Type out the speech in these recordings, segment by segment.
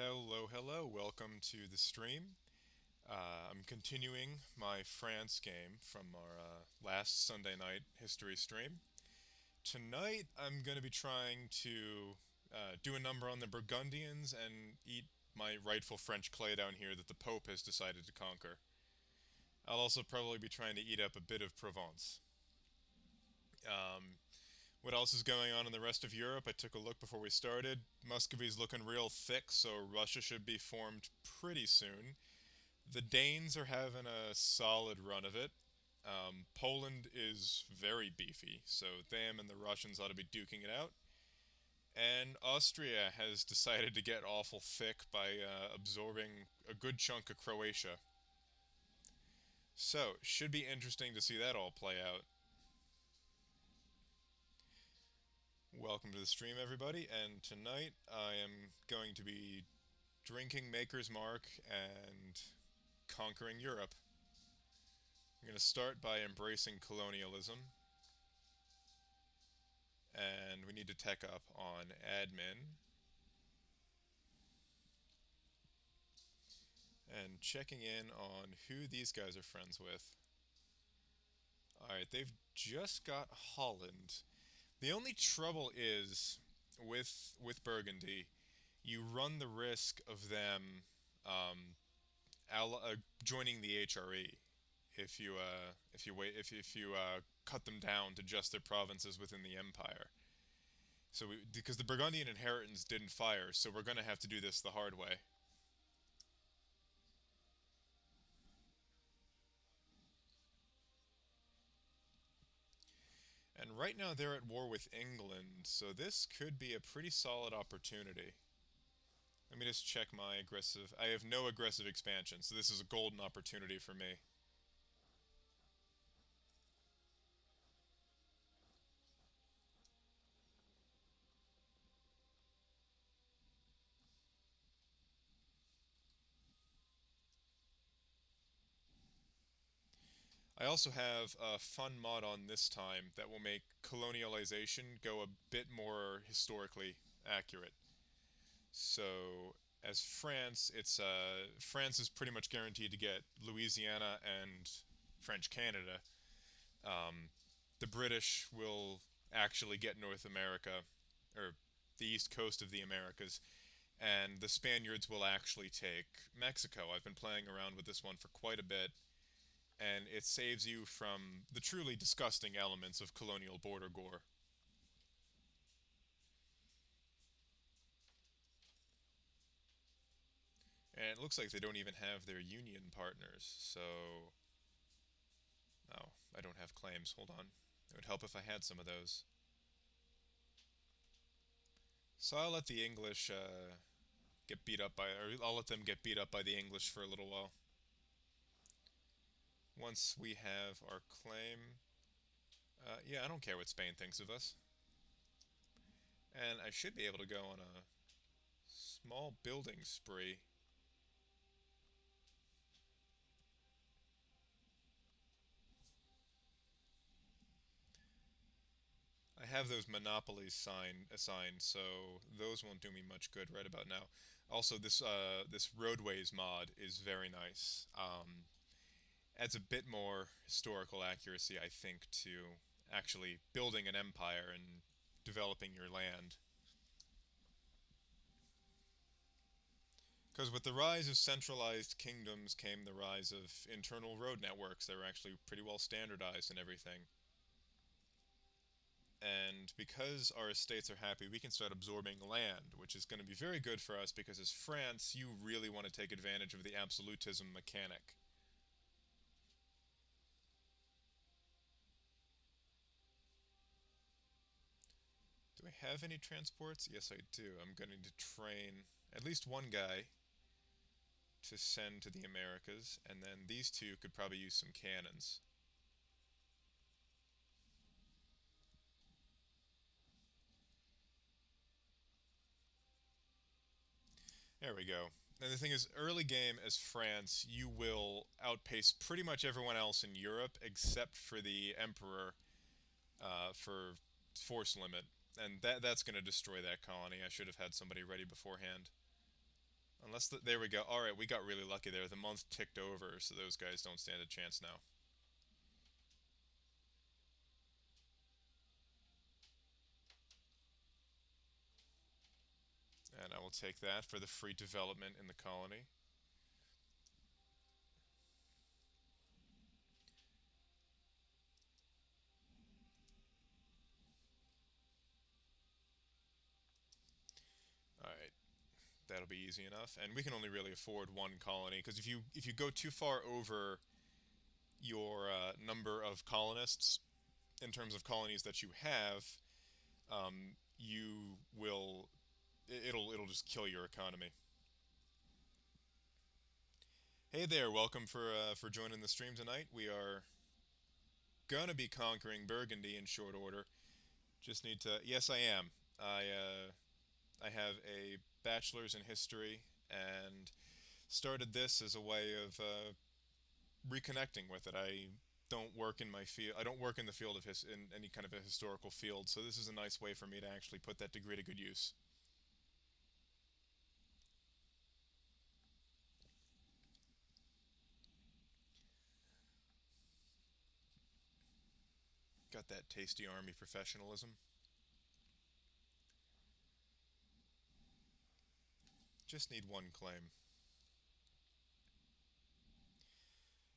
Hello, hello, welcome to the stream. I'm continuing my France game from our last Sunday night history stream. Tonight I'm going to be trying to do a number on the Burgundians and eat my rightful French clay down here that the Pope has decided to conquer. I'll also probably be trying to eat up a bit of Provence. Um, what else is going on in the rest of Europe? I took a look before we started. Muscovy's looking real thick, so Russia should be formed pretty soon. The Danes are having a solid run of it. Poland is very beefy, so them and the Russians ought to be duking it out. And Austria has decided to get awful thick by absorbing a good chunk of Croatia. So, should be interesting to see that all play out. Welcome to the stream, everybody, and tonight I am going to be drinking Maker's Mark and conquering Europe. I'm going to start by embracing colonialism, and we need to tech up on admin and checking in on who these guys are friends with. Alright, they've just got Holland. The only trouble is with Burgundy, you run the risk of them um, joining the HRE if you cut them down to just their provinces within the empire. Because the Burgundian inheritance didn't fire, so we're gonna have to do this the hard way. And right now they're at war with England, so this could be a pretty solid opportunity. Let me just check my aggressive. I have no aggressive expansion, so this is a golden opportunity for me. I also have a fun mod on this time that will make colonialization go a bit more historically accurate. So, as France, it's France is pretty much guaranteed to get Louisiana and French Canada. Um, the British will actually get North America, or the east coast of the Americas, and the Spaniards will actually take Mexico. I've been playing around with this one for quite a bit, and it saves you from the truly disgusting elements of colonial border gore. And it looks like they don't even have their union partners, so. Oh, I don't have claims. Hold on. It would help if I had some of those. So I'll let the English get beat up by, or I'll let them get beat up by the English for a little while. Once we have our claim, yeah, I don't care what Spain thinks of us. And I should be able to go on a small building spree. I have those monopolies assigned, so those won't do me much good right about now. Also, this roadways mod is very nice. Adds a bit more historical accuracy, I think, to actually building an empire and developing your land. Because with the rise of centralized kingdoms came the rise of internal road networks that were actually pretty well standardized and everything. And because our estates are happy, we can start absorbing land, which is going to be very good for us because as France, you really want to take advantage of the absolutism mechanic. Do I have any transports? Yes, I do. I'm going to train at least one guy to send to the Americas, and then these two could probably use some cannons. There we go. And the thing is, early game as France, you will outpace pretty much everyone else in Europe except for the Emperor for force limit. And that's going to destroy that colony. I should have had somebody ready beforehand. There we go. All right, we got really lucky there. The month ticked over, so those guys don't stand a chance now. And I will take that for the free development in the colony. All right, that'll be easy enough. And we can only really afford one colony because if you go too far over your number of colonists in terms of colonies that you have, you will it'll just kill your economy. Hey there, welcome for joining the stream tonight. We are gonna be conquering Burgundy in short order. Just need to. Yes, I am. I have a bachelor's in history and started this as a way of reconnecting with it. I don't work in my field. I don't work in the field of in any kind of a historical field, so this is a nice way for me to actually put that degree to good use. Got that tasty army professionalism. Just need one claim.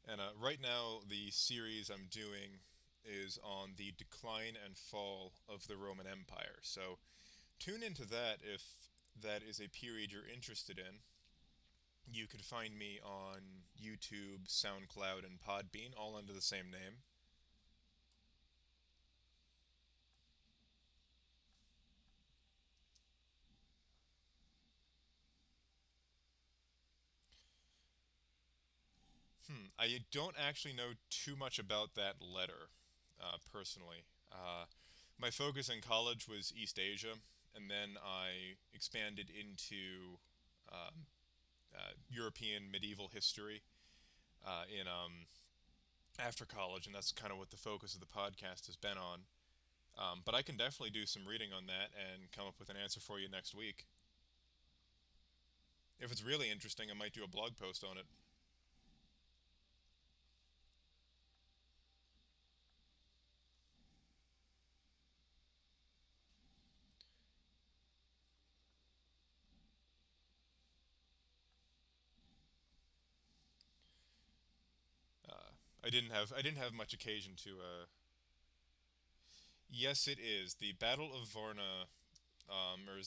And right now, the series I'm doing is on the decline and fall of the Roman Empire. So tune into that if that is a period you're interested in. You can find me on YouTube, SoundCloud, and Podbean, all under the same name. I don't actually know too much about that letter, personally. My focus in college was East Asia, and then I expanded into European medieval history in after college, and that's kind of what the focus of the podcast has been on. But I can definitely do some reading on that and come up with an answer for you next week. If it's really interesting, I might do a blog post on it. Uh, I didn't have much occasion to. Yes, it is the Battle of Varna, or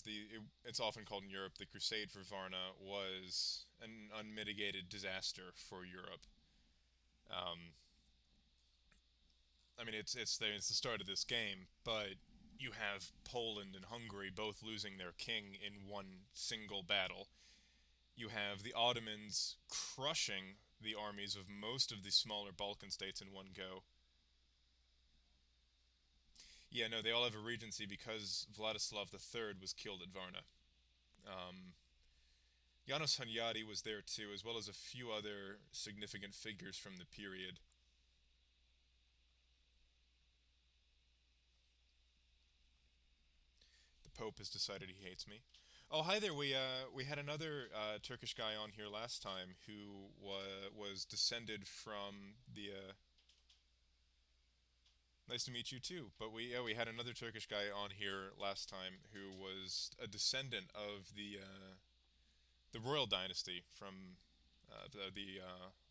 it's often called in Europe the Crusade for Varna, was an unmitigated disaster for Europe. Um, I mean, it's the start of this game, but you have Poland and Hungary both losing their king in one single battle. You have the Ottomans crushing the armies of most of the smaller Balkan states in one go. Yeah, no, they all have a regency because Vladislav III was killed at Varna. Um, Janos Hunyadi was there too, as well as a few other significant figures from the period. The Pope has decided he hates me. Oh, hi there. We had another Turkish guy on here last time who was descended from the. Nice to meet you too. But we had another Turkish guy on here last time who was a descendant of the royal dynasty from the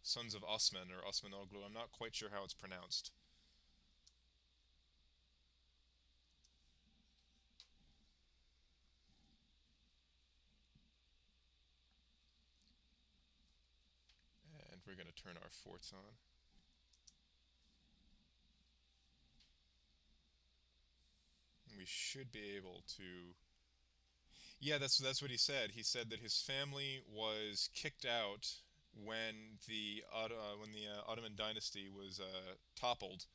sons of Osman or Osmanoglu. I'm not quite sure how it's pronounced. And we're going to turn our forts on. We should be able to. Yeah, that's what he said. He said that his family was kicked out when the Ottoman dynasty was toppled,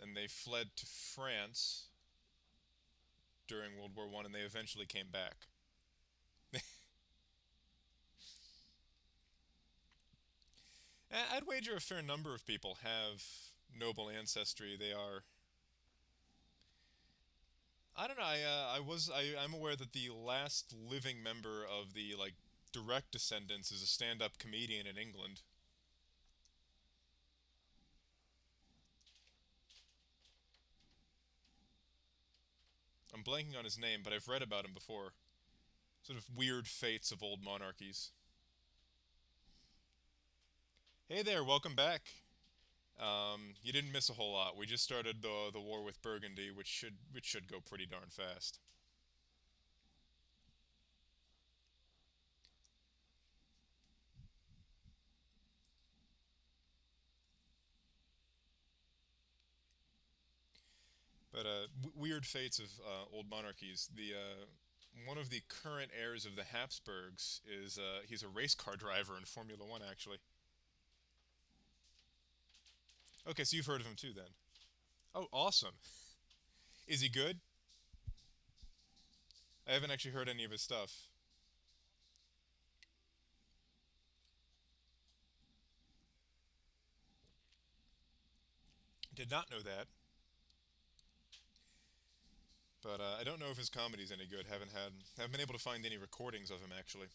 and they fled to France during World War I, and they eventually came back. I'd wager a fair number of people have noble ancestry. I don't know. I'm aware that the last living member of the like direct descendants is a stand-up comedian in England. I'm blanking on his name, but I've read about him before. Sort of weird fates of old monarchies. Hey there, welcome back. You didn't miss a whole lot. We just started the war with Burgundy, which should go pretty darn fast. But weird fates of old monarchies. The One of the current heirs of the Habsburgs is he's a race car driver in Formula One, actually. Okay, so you've heard of him too, then. Oh, awesome. Is he good? I haven't actually heard any of his stuff. Did not know that, but I don't know if his comedy's any good. Haven't been able to find any recordings of him actually.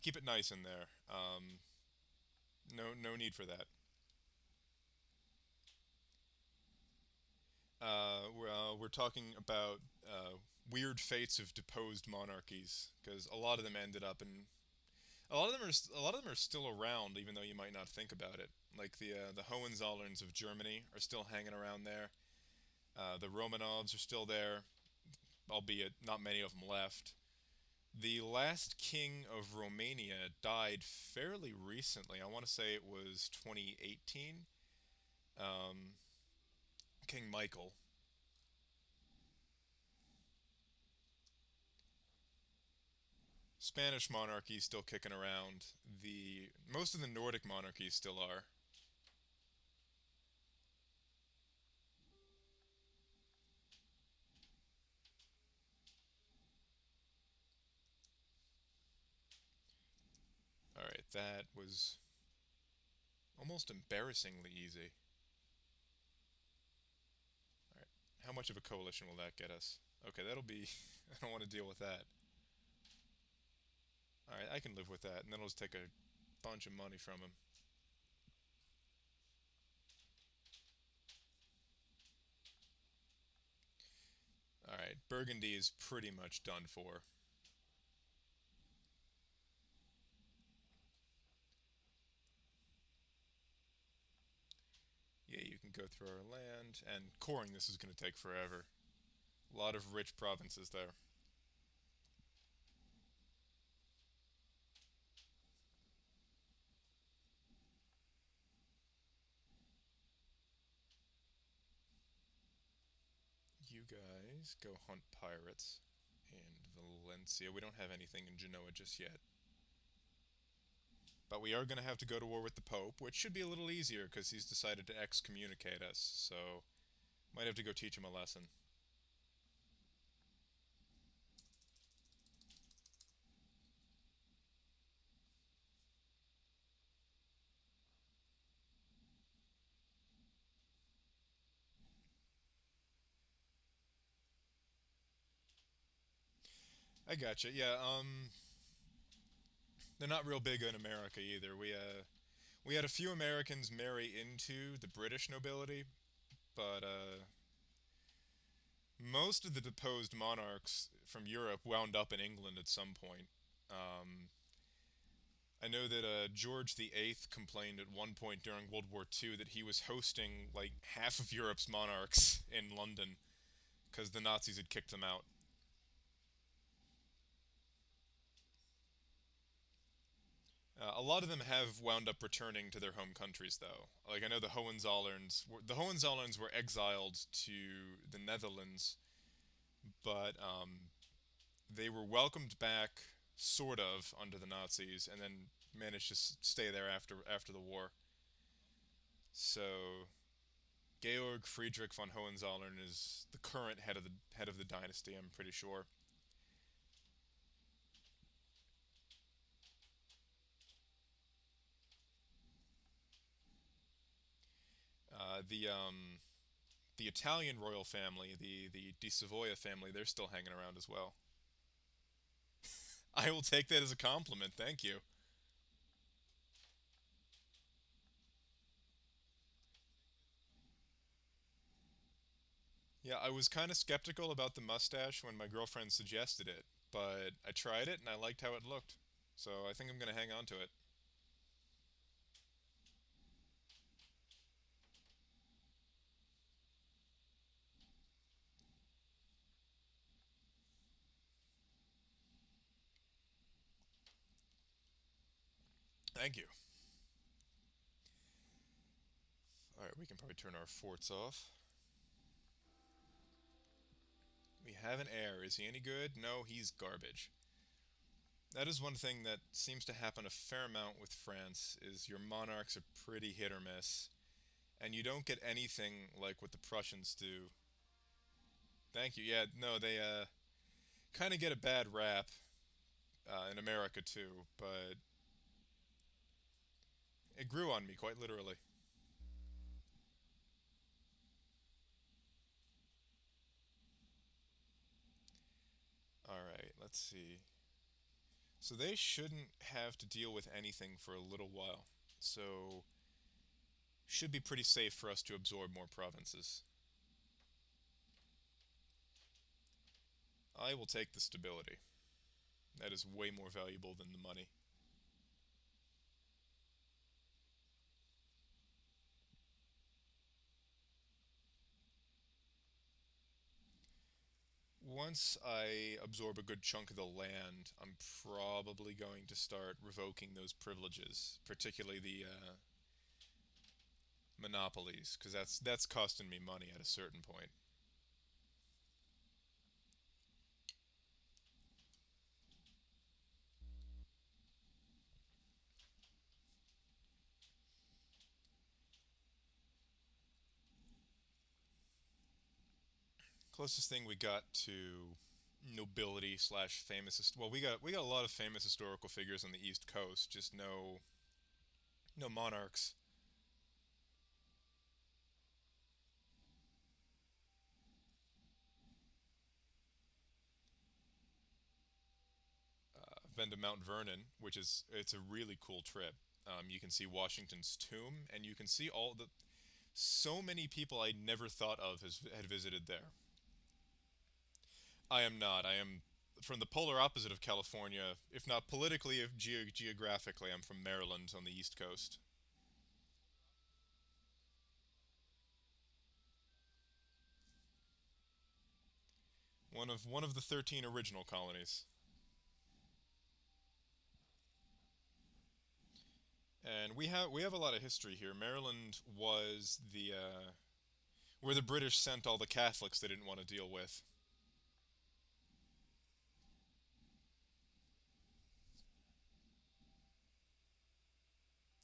Keep it nice in there. No need for that. We're talking about weird fates of deposed monarchies because a lot of them are still around, even though you might not think about it. Like the Hohenzollerns of Germany are still hanging around there. The Romanovs are still there, albeit not many of them left. The last king of Romania died fairly recently. I want to say it was 2018. Um, King Michael. Spanish monarchy still kicking around. The Most of the Nordic monarchies still are. All right, that was almost embarrassingly easy. All right, how much of a coalition will that get us? Okay, that'll be. I don't want to deal with that. All right, I can live with that, and then I'll just take a bunch of money from him. All right, Burgundy is pretty much done for. Yeah, you can go through our land, and coring this is going to take forever. A lot of rich provinces there. You guys go hunt pirates. And Valencia. We don't have anything in Genoa just yet. But we are going to have to go to war with the Pope, which should be a little easier because he's decided to excommunicate us. So, might have to go teach him a lesson. I gotcha. Yeah, they're not real big in America either. We had a few Americans marry into the British nobility, but most of the deposed monarchs from Europe wound up in England at some point. Um, I know that George the Eighth complained at one point during World War II that he was hosting like half of Europe's monarchs in London because the Nazis had kicked them out. A lot of them have wound up returning to their home countries, though. Like I know the Hohenzollerns were exiled to the Netherlands, but they were welcomed back, sort of, under the Nazis, and then managed to stay there after the war. So Georg Friedrich von Hohenzollern is the current head of the dynasty. I'm pretty sure. the Italian royal family, the Di Savoia family, they're still hanging around as well. I will take that as a compliment. Thank you. Yeah, I was kind of skeptical about the mustache when my girlfriend suggested it, but I tried it and I liked how it looked. So I think I'm going to hang on to it. Thank you. All right, we can probably turn our forts off. We have an heir. Is he any good? No, he's garbage. That is one thing that seems to happen a fair amount with France is your monarchs are pretty hit or miss, and you don't get anything like what the Prussians do. Thank you. Yeah, no, they kind of get a bad rap in America too, but it grew on me quite literally. All right, let's see. So they shouldn't have to deal with anything for a little while. So should be pretty safe for us to absorb more provinces. I will take the stability. That is way more valuable than the money. Once I absorb a good chunk of the land, I'm probably going to start revoking those privileges, particularly the monopolies, because that's costing me money at a certain point. Closest thing we got to nobility slash famous. Well, we got a lot of famous historical figures on the East Coast, just no monarchs. I've been to Mount Vernon, which is it's a really cool trip. You can see Washington's tomb, and you can see all the so many people I never thought of had visited there. I am not. I am from the polar opposite of California, if not politically, if geographically. I'm from Maryland on the East Coast. One of the 13 original colonies. And we have a lot of history here. Maryland was the where the British sent all the Catholics they didn't want to deal with.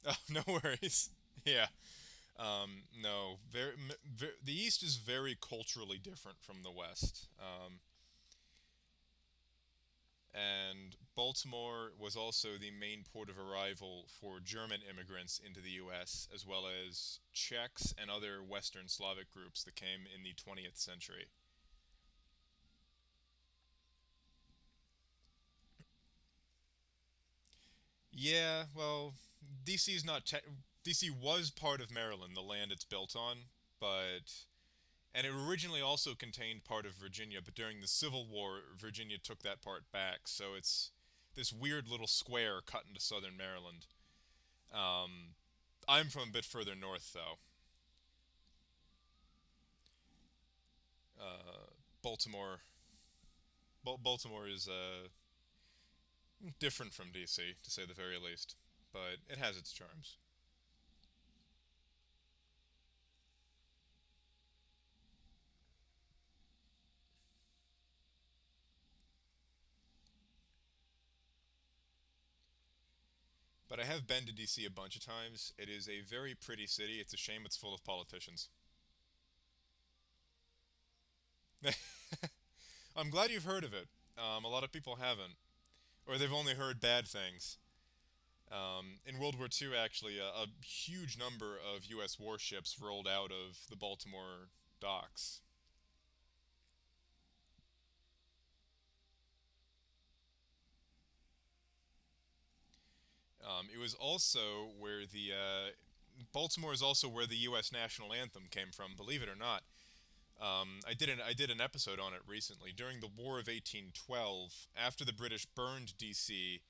Oh, no worries. Yeah. No, the East is very culturally different from the West. And Baltimore was also the main port of arrival for German immigrants into the US, as well as Czechs and other Western Slavic groups that came in the 20th century. Yeah, well, DC is not DC was part of Maryland, the land it's built on, but and it originally also contained part of Virginia, but during the Civil War, Virginia took that part back, so it's this weird little square cut into southern Maryland. Um, I'm from a bit further north, though. Uh, Baltimore, Baltimore is different from DC, to say the very least, but it has its charms. But I have been to DC a bunch of times. It is a very pretty city. It's a shame it's full of politicians. I'm glad you've heard of it. A lot of people haven't, or they've only heard bad things. In World War II, actually, a huge number of U.S. warships rolled out of the Baltimore docks. It was also where the Baltimore is also where the U.S. national anthem came from. Believe it or not, I did an episode on it recently. During the War of 1812, after the British burned D.C.,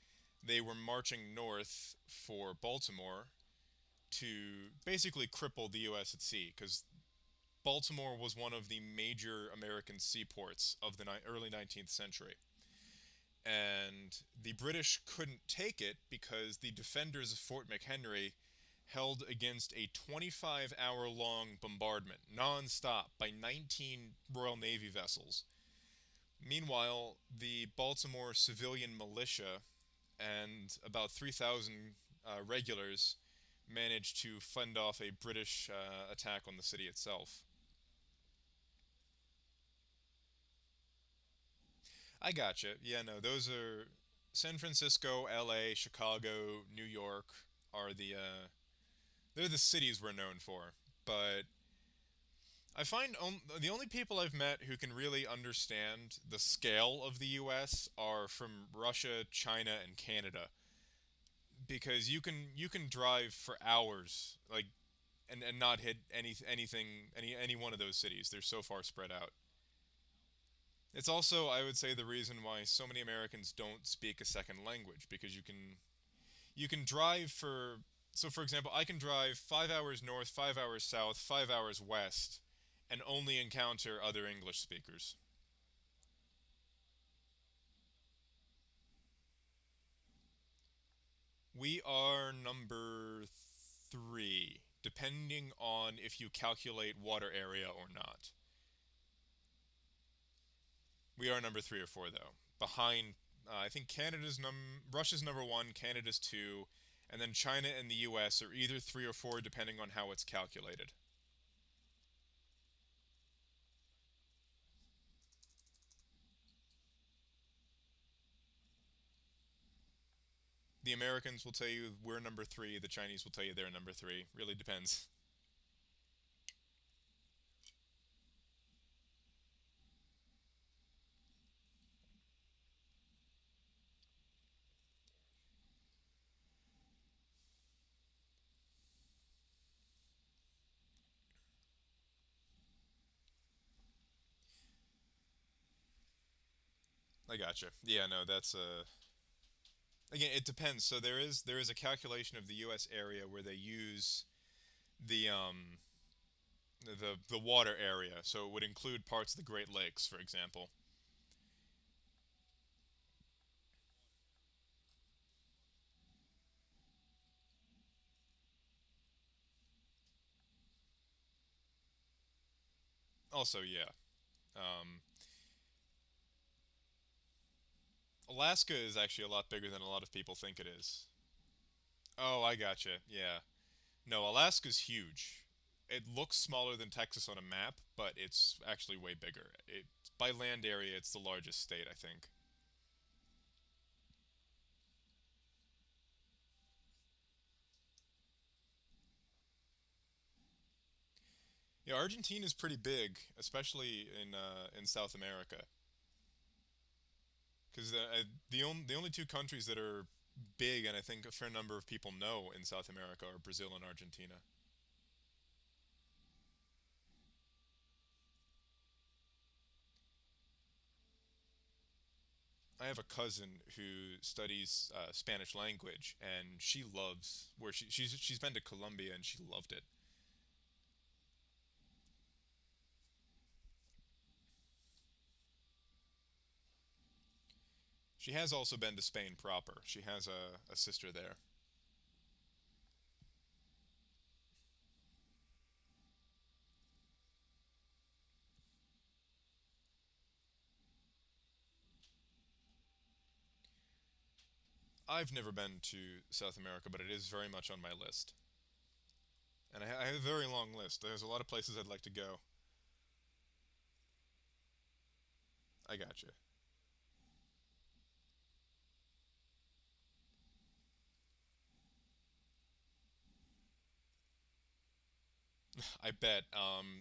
they were marching north for Baltimore to basically cripple the U.S. at sea, because Baltimore was one of the major American seaports of the early 19th century. And the British couldn't take it because the defenders of Fort McHenry held against a 25-hour long bombardment, non-stop, by 19 Royal Navy vessels. Meanwhile, the Baltimore civilian militia and about 3,000 regulars managed to fend off a British attack on the city itself. I gotcha. Yeah, no, those are San Francisco, L.A., Chicago, New York are they're the cities we're known for. But I find the only people I've met who can really understand the scale of the U.S. are from Russia, China, and Canada, because you can drive for hours, like, and not hit any one of those cities. They're so far spread out. It's also, I would say, the reason why so many Americans don't speak a second language, because you can drive for, so for example, I can drive 5 hours north, 5 hours south, 5 hours west, and only encounter other English speakers. We are number three, depending on if you calculate water area or not. We are number three or four though. Behind, I think Russia's number one, Canada's two, and then China and the U.S. are either three or four, depending on how it's calculated. The Americans will tell you we're number three. The Chinese will tell you they're number three. Really depends. I gotcha. Yeah, no, that's again, it depends. So there is a calculation of the U.S. area where they use the the water area. So it would include parts of the Great Lakes, for example. Also, yeah, um, Alaska is actually a lot bigger than a lot of people think it is. Oh, I gotcha. Yeah. No, Alaska's huge. It looks smaller than Texas on a map, but it's actually way bigger. By land area, it's the largest state, I think. Yeah, Argentina's pretty big, especially in South America, because the only two countries that are big, and I think a fair number of people know in South America, are Brazil and Argentina. I have a cousin who studies Spanish language, and she loves where she's been to Colombia and she loved it. She has also been to Spain proper. She has a sister there. I've never been to South America, but it is very much on my list. And I have a very long list. There's a lot of places I'd like to go. I gotcha. I bet.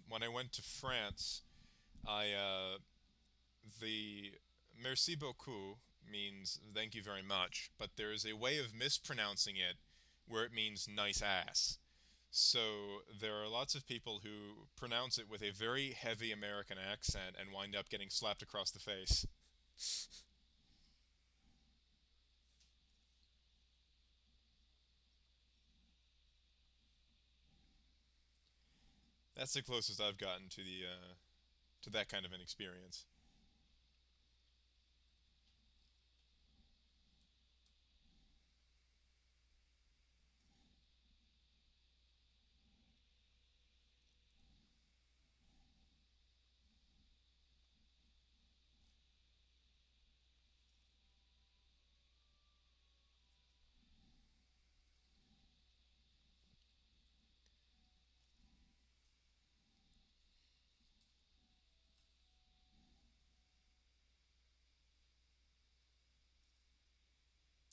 When I went to France, I the merci beaucoup means thank you very much, but there is a way of mispronouncing it where it means nice ass. So there are lots of people who pronounce it with a very heavy American accent and wind up getting slapped across the face. That's the closest I've gotten to that kind of an experience.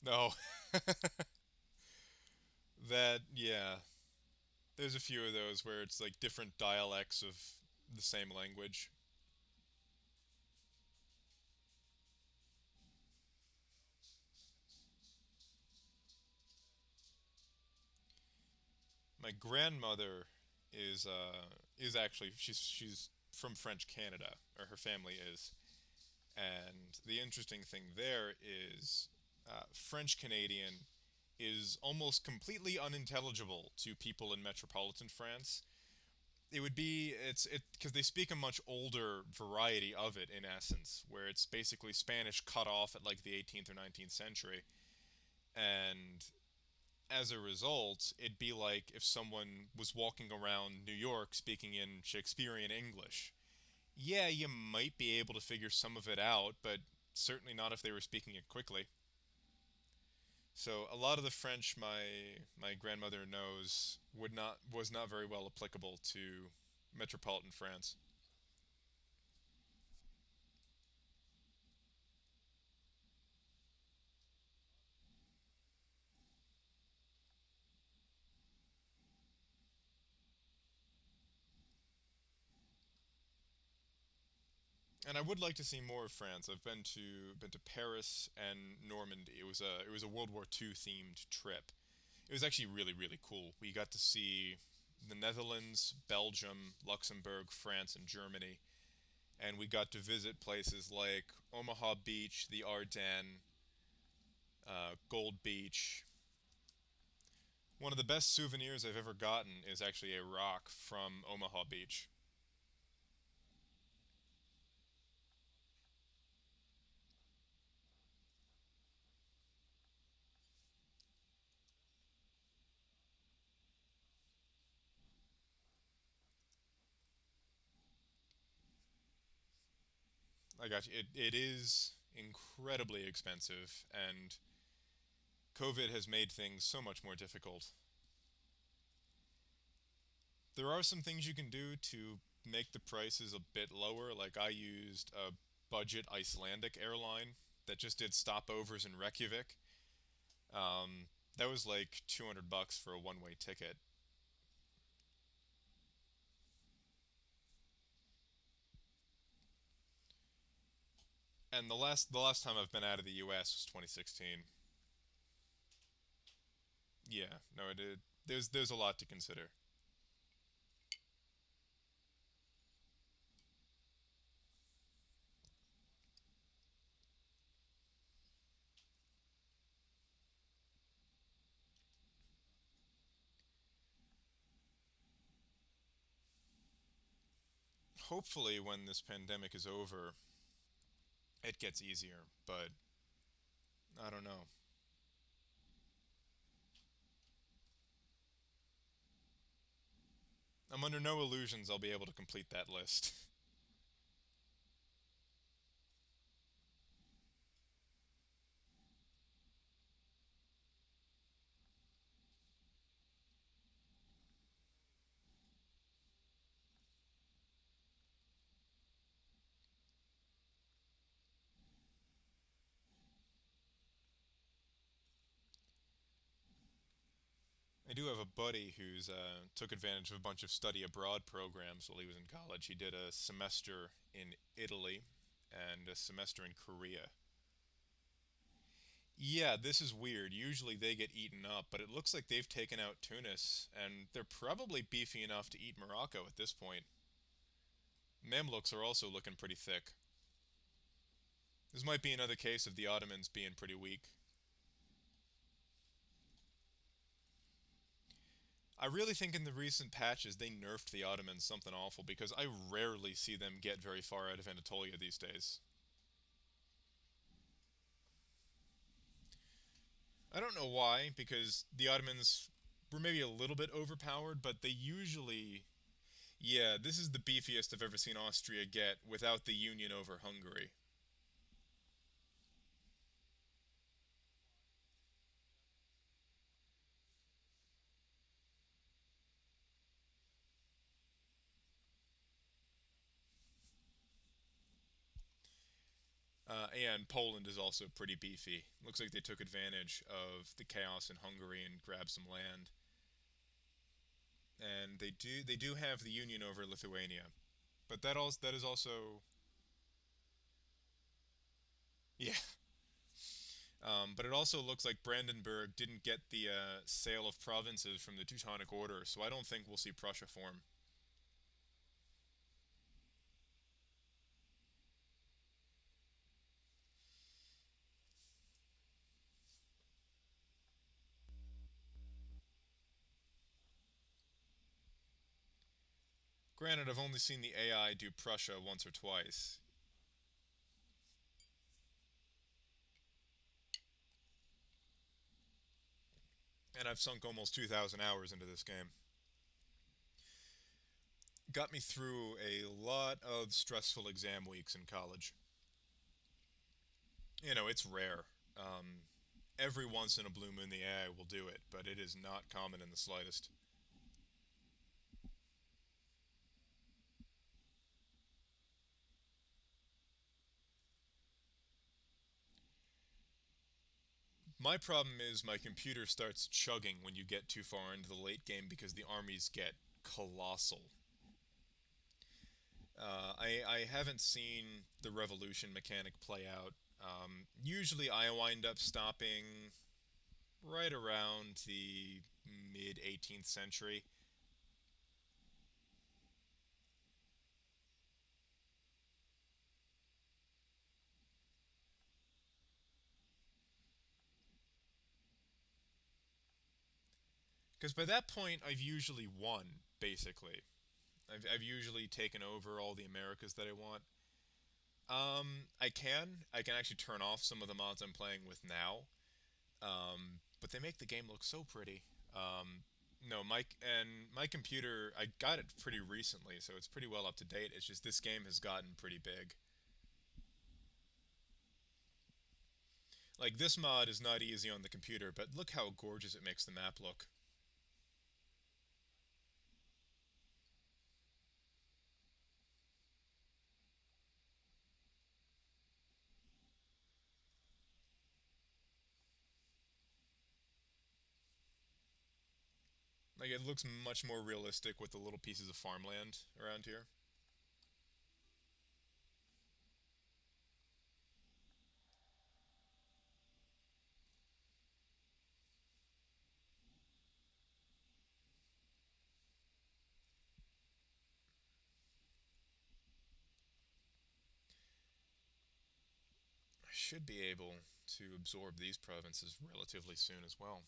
No, that yeah. There's a few of those where it's like different dialects of the same language. My grandmother is actually she's from French Canada, or her family is. And the interesting thing there is French Canadian is almost completely unintelligible to people in metropolitan France. It would be it's it because they speak a much older variety of it in essence, where it's basically Spanish cut off at like the 18th or 19th century, and as a result, it'd be like if someone was walking around New York speaking in Shakespearean English. Yeah, you might be able to figure some of it out, but certainly not if they were speaking it quickly. So a lot of the French my grandmother knows would not was not very well applicable to metropolitan France. And I would like to see more of France. I've been to Paris and Normandy. It was a World War II themed trip. It was actually really cool. We got to see the Netherlands, Belgium, Luxembourg, France, and Germany, and we got to visit places like Omaha Beach, the Ardennes, Gold Beach. One of the best souvenirs I've ever gotten is actually a rock from Omaha Beach. I got you. It is incredibly expensive, and COVID has made things so much more difficult. There are some things you can do to make the prices a bit lower. Like I used a budget Icelandic airline that just did stopovers in Reykjavik. That was like 200 bucks for a one-way ticket. And the last time I've been out of the U.S. was 2016. Yeah, no, it did. There's a lot to consider. Hopefully, when this pandemic is over, it gets easier. But I don't know. I'm under no illusions I'll be able to complete that list. I do have a buddy who's took advantage of a bunch of study abroad programs while he was in college. He did a semester in Italy and a semester in Korea. Yeah, this is weird. Usually they get eaten up, but it looks like they've taken out Tunis, and they're probably beefy enough to eat Morocco at this point. Mamluks are also looking pretty thick. This might be another case of the Ottomans being pretty weak. I really think in the recent patches they nerfed the Ottomans something awful because I rarely see them get very far out of Anatolia these days. I don't know why, because the Ottomans were maybe a little bit overpowered, but they usually. Yeah, this is the beefiest I've ever seen Austria get without the union over Hungary. And Poland is also pretty beefy. Looks like they took advantage of the chaos in Hungary and grabbed some land. And they do have the union over Lithuania, but that is also. Yeah. But it also looks like Brandenburg didn't get the sale of provinces from the Teutonic Order, so I don't think we'll see Prussia form. Granted, I've only seen the AI do Prussia once or twice, and I've sunk almost 2,000 hours into this game. Got me through a lot of stressful exam weeks in college. It's rare. Um, every once in a blue moon, the AI will do it, but it is not common in the slightest. My problem is my computer starts chugging when you get too far into the late game because the armies get colossal. I haven't seen the revolution mechanic play out. Usually I wind up stopping right around the mid 18th century. Because by that point, I've usually won, basically. I've usually taken over all the Americas that I want. I can. I can actually turn off some of the mods I'm playing with now. But they make the game look so pretty. No, my computer, I got it pretty recently, so it's pretty well up to date. It's just this game has gotten pretty big. Like this mod is not easy on the computer, but look how gorgeous it makes the map look. Like it looks much more realistic with the little pieces of farmland around here. I should be able to absorb these provinces relatively soon as well.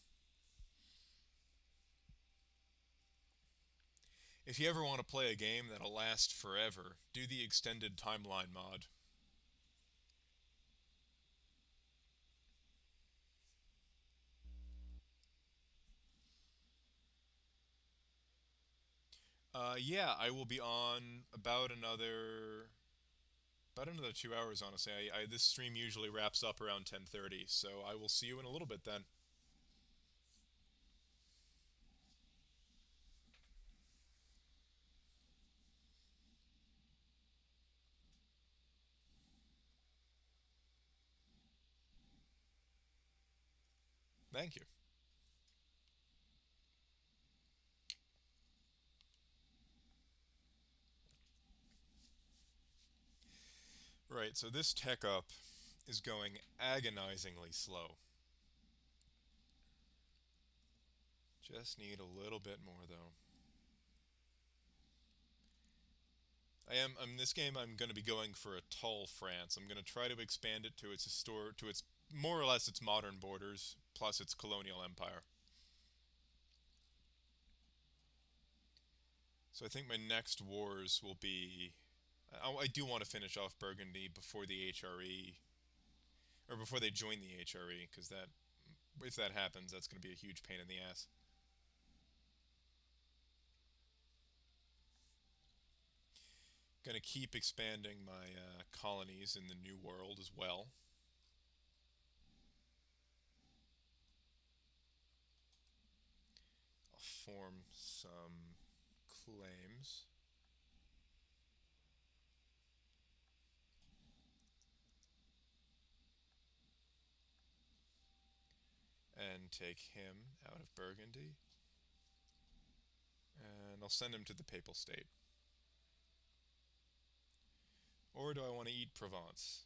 If you ever want to play a game that'll last forever, do the extended timeline mod. Yeah, I will be on about another 2 hours. Honestly, this stream usually wraps up around 10:30, so I will see you in a little bit then. Thank you. Alright, so this tech up is going agonizingly slow. Just need a little bit more though. In this game I'm going to be going for a tall France. I'm going to try to expand it to its more or less its modern borders plus its colonial empire. So I think my next wars will be I do want to finish off Burgundy before the HRE or before they join the HRE because that if that happens that's going to be a huge pain in the ass. Going to keep expanding my colonies in the New World as well. I'll form some claims. And take him out of Burgundy. And I'll send him to the Papal State. Or do I want to eat Provence?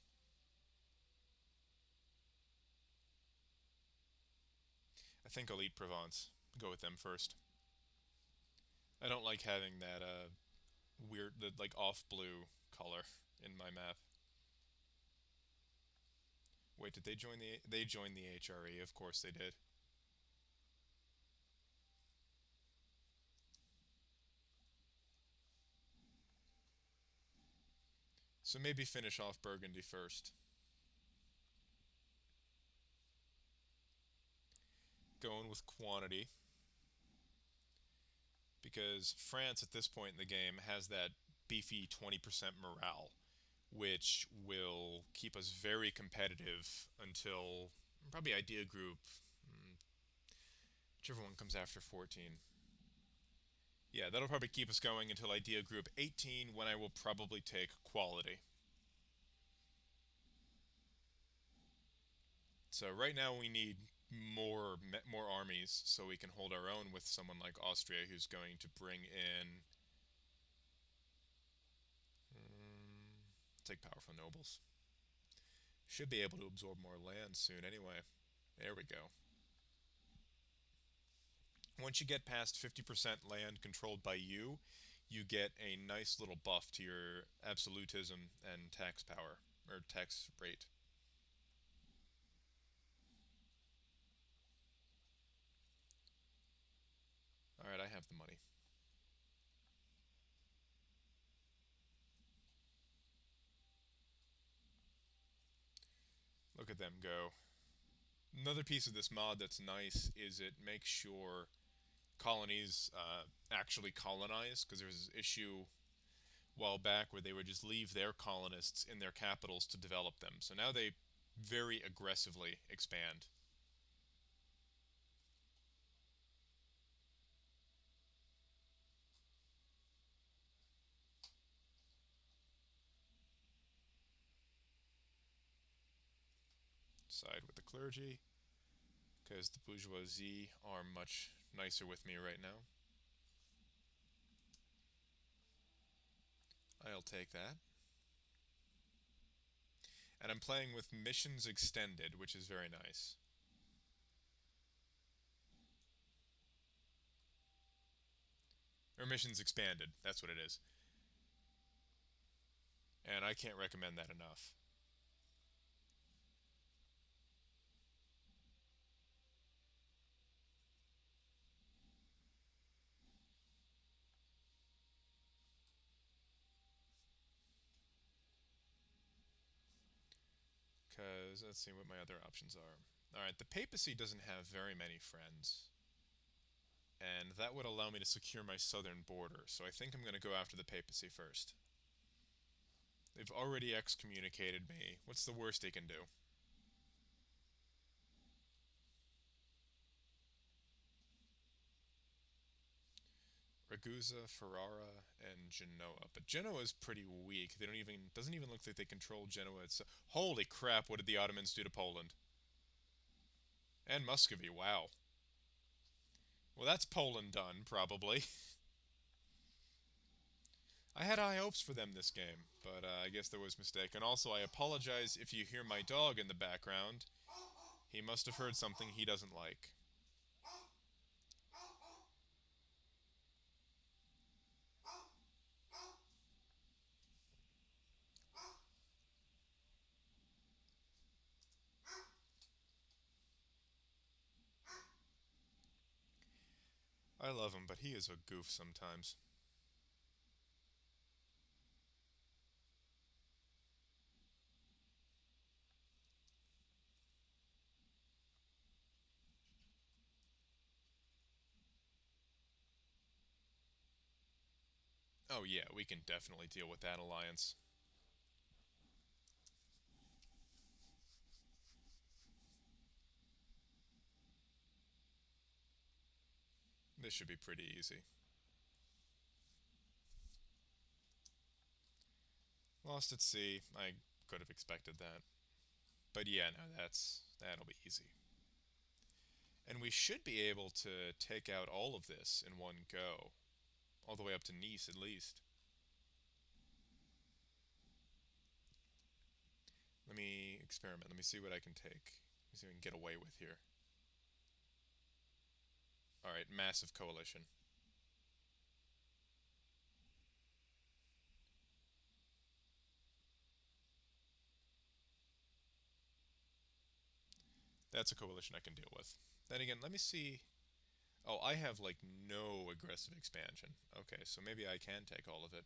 I think I'll eat Provence. Go with them first. I don't like having that weird, the like off blue color in my map. Wait, did they joined the HRE? Of course they did. So maybe finish off Burgundy first. Going with quantity. Because France at this point in the game has that beefy 20% morale, which will keep us very competitive until probably Idea Group, whichever one comes after 14. Yeah, that'll probably keep us going until Idea Group 18, when I will probably take quality. So right now we need more armies so we can hold our own with someone like Austria, who's going to bring in take powerful nobles. Should be able to absorb more land soon anyway. There we go. Once you get past 50% land controlled by you, you get a nice little buff to your absolutism and tax power, or tax rate. Alright, I have the money. Look at them go. Another piece of this mod that's nice is it makes sure colonies actually colonize, because there was this issue a while back where they would just leave their colonists in their capitals to develop them. So now they very aggressively expand. Side with the clergy, because the bourgeoisie are much nicer with me right now. I'll take that. And I'm playing with missions extended, which is very nice. Or missions expanded, that's what it is. And I can't recommend that enough. Because let's see what my other options are. Alright, the papacy doesn't have very many friends. And that would allow me to secure my southern border, so I think I'm going to go after the papacy first. They've already excommunicated me. What's the worst they can do? Ragusa, Ferrara, and Genoa. But Genoa is pretty weak. They don't even doesn't even look like they control Genoa itself. Holy crap, what did the Ottomans do to Poland? And Muscovy, wow. Well, that's Poland done, probably. I had high hopes for them this game, but I guess there was mistake. And also, I apologize if you hear my dog in the background. He must have heard something he doesn't like. I love him, but he is a goof sometimes. Oh yeah, we can definitely deal with that alliance. This should be pretty easy. Lost at sea. I could have expected that. But yeah, no, that'll be easy. And we should be able to take out all of this in one go. All the way up to Nice, at least. Let me experiment. Let me see what I can take. Let me see what I can get away with here. Alright, massive coalition. That's a coalition I can deal with. Then again, let me see. Oh, I have like no aggressive expansion. Okay, so maybe I can take all of it.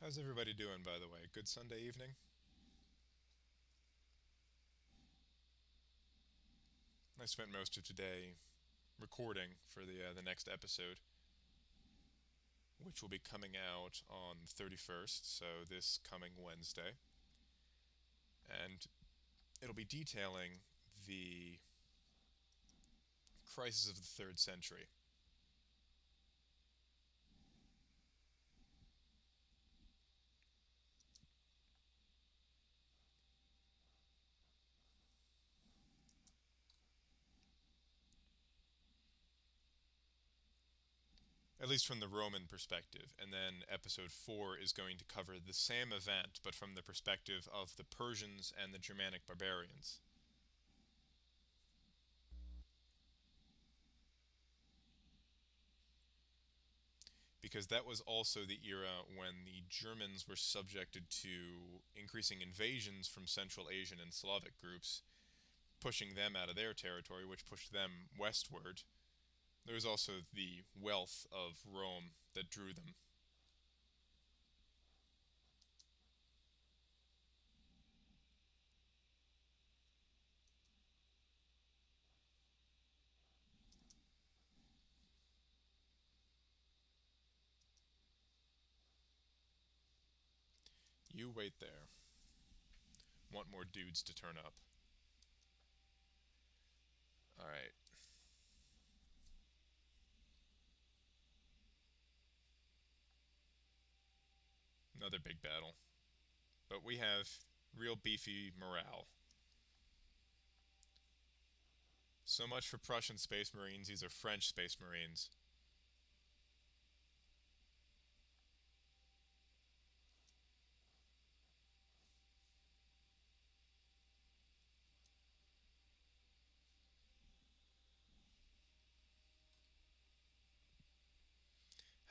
How's everybody doing, by the way? Good Sunday evening? I spent most of today recording for the next episode, which will be coming out on the 31st, so this coming Wednesday. And it'll be detailing the crisis of the 3rd century. At least from the Roman perspective. And then episode 4 is going to cover the same event, but from the perspective of the Persians and the Germanic barbarians. Because that was also the era when the Germans were subjected to increasing invasions from Central Asian and Slavic groups, pushing them out of their territory, which pushed them westward. There was also the wealth of Rome that drew them. You wait there. Want more dudes to turn up. Alright. Another big battle. But we have real beefy morale. So much for Prussian Space Marines, these are French Space Marines.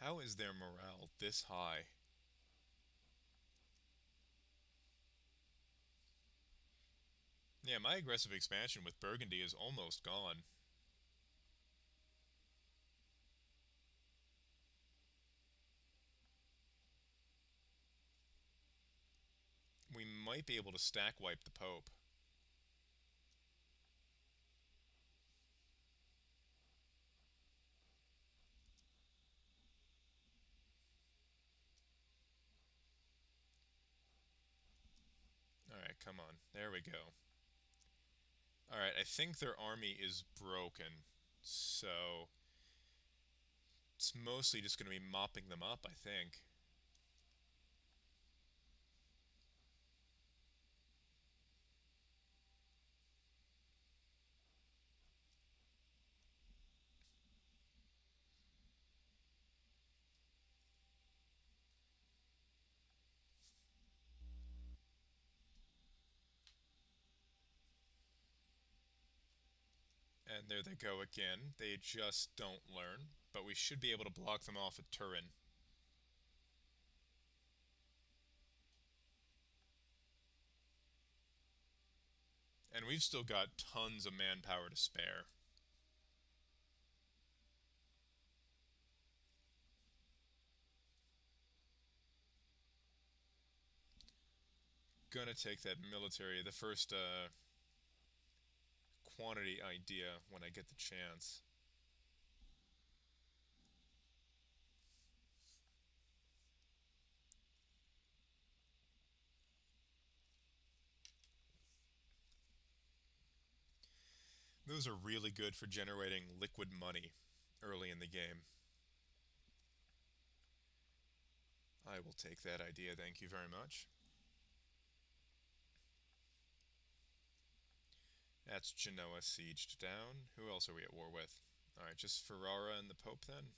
How is their morale this high? Yeah, my aggressive expansion with Burgundy is almost gone. We might be able to stack wipe the Pope. Alright, come on. There we go. Alright, I think their army is broken. So, It's mostly just going to be mopping them up, I think. And there they go again. They just don't learn. But we should be able to block them off at Turin. And we've still got tons of manpower to spare. Gonna take that military, the first quantity idea when I get the chance. Those are really good for generating liquid money early in the game. I will take that idea, thank you very much. That's Genoa sieged down. Who else are we at war with? Alright, just Ferrara and the Pope then?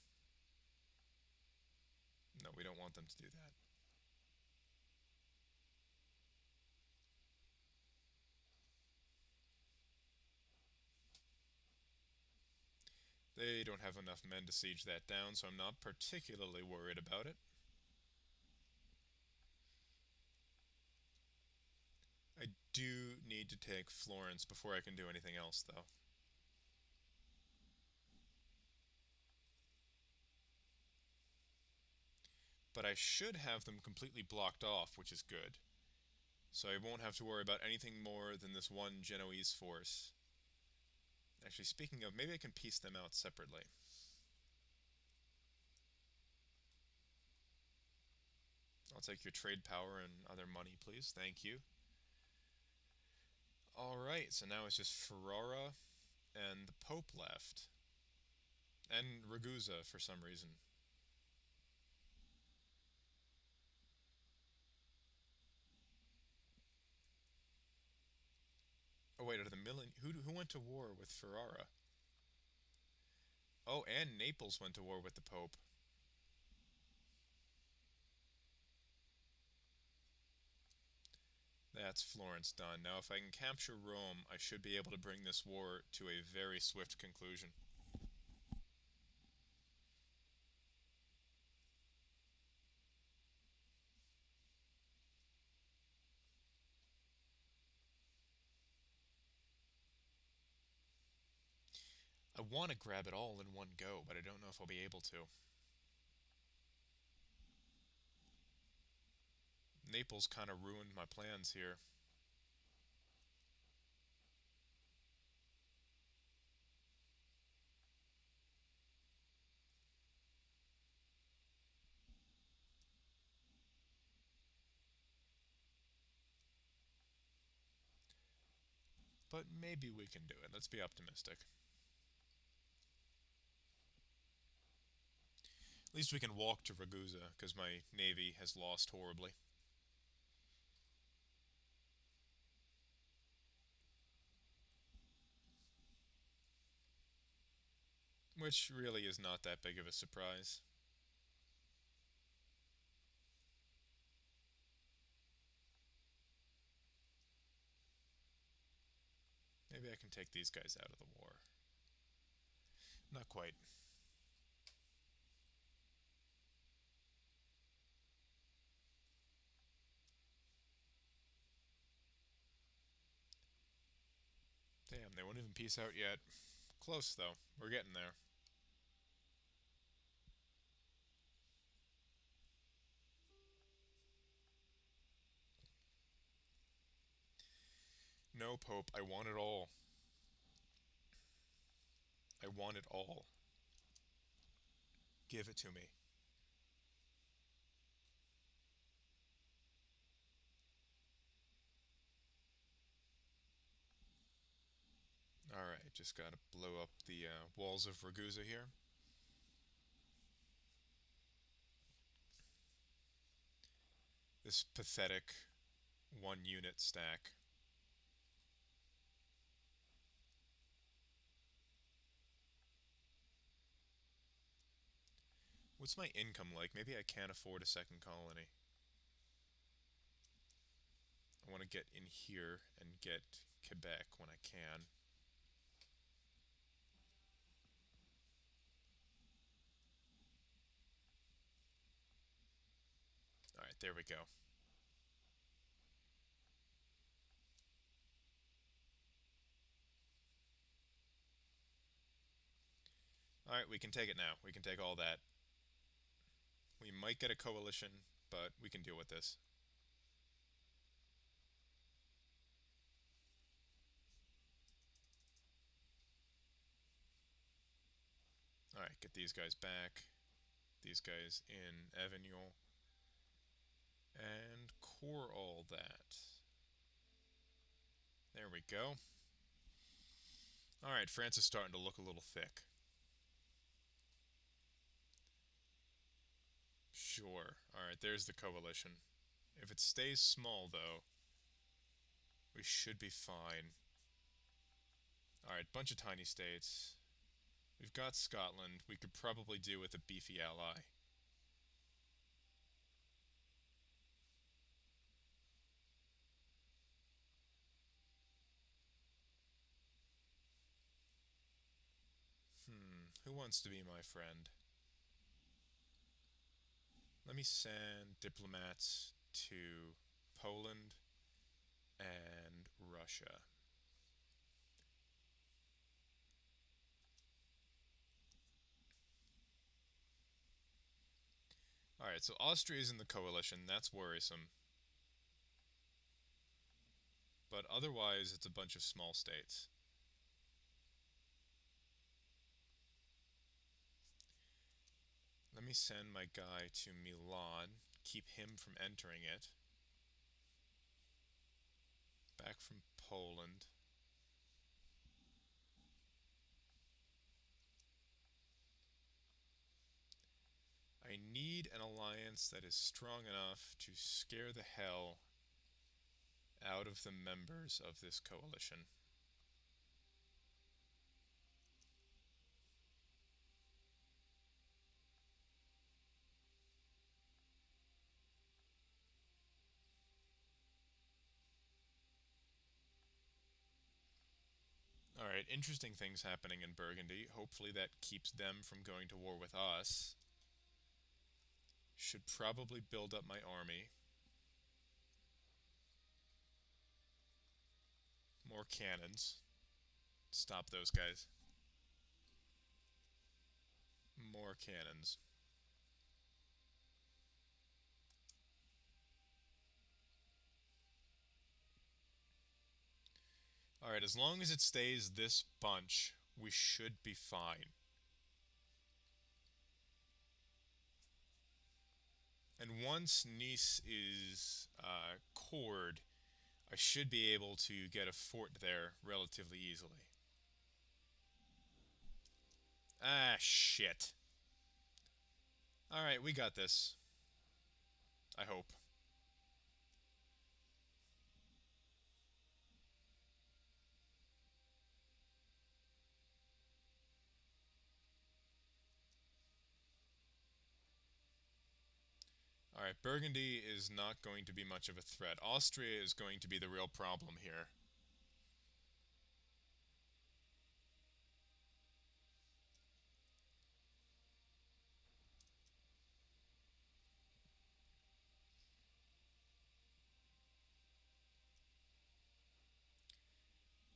No, we don't want them to do that. They don't have enough men to siege that down, so I'm not particularly worried about it. I do need to take Florence before I can do anything else, though. But I should have them completely blocked off, which is good. So I won't have to worry about anything more than this one Genoese force. Actually, speaking of, maybe I can piece them out separately. I'll take your trade power and other money, please. Thank you. Alright, so now it's just Ferrara and the Pope left. And Ragusa for some reason. Oh wait, are the Milan... Who went to war with Ferrara? Oh, and Naples went to war with the Pope. That's Florence done. Now if I can capture Rome, I should be able to bring this war to a very swift conclusion. I want to grab it all in one go, but I don't know if I'll be able to. Naples kind of ruined my plans here. But maybe we can do it. Let's be optimistic. At least we can walk to Ragusa, because my navy has lost horribly. Which really is not that big of a surprise. Maybe I can take these guys out of the war. Not quite. Damn, they won't even peace out yet. Close, though. We're getting there. No, Pope, I want it all. I want it all. Give it to me. Alright, just gotta blow up the walls of Ragusa here. This pathetic one unit stack. What's my income like? Maybe I can't afford a second colony. I want to get in here and get Quebec when I can. Alright, there we go. Alright, we can take it now. We can take all that. We might get a coalition, but we can deal with this. Alright, get these guys back. These guys in Avignon. And core all that. There we go. Alright, France is starting to look a little thick. Sure. Alright, there's the coalition. If it stays small, though, we should be fine. Alright, bunch of tiny states. We've got Scotland. We could probably do with a beefy ally. Who wants to be my friend? Let me send diplomats to Poland and Russia. Alright, so Austria's in the coalition. That's worrisome. But otherwise, it's a bunch of small states. Let me send my guy to Milan. Keep him from entering it. Back from Poland. I need an alliance that is strong enough to scare the hell out of the members of this coalition. Alright, interesting things happening in Burgundy. Hopefully that keeps them from going to war with us. Should probably build up my army. More cannons. Stop those guys. More cannons. Alright, as long as it stays this bunch, we should be fine. And once Nice is cored, I should be able to get a fort there relatively easily. Ah, shit. Alright, we got this. I hope. Alright, Burgundy is not going to be much of a threat. Austria is going to be the real problem here.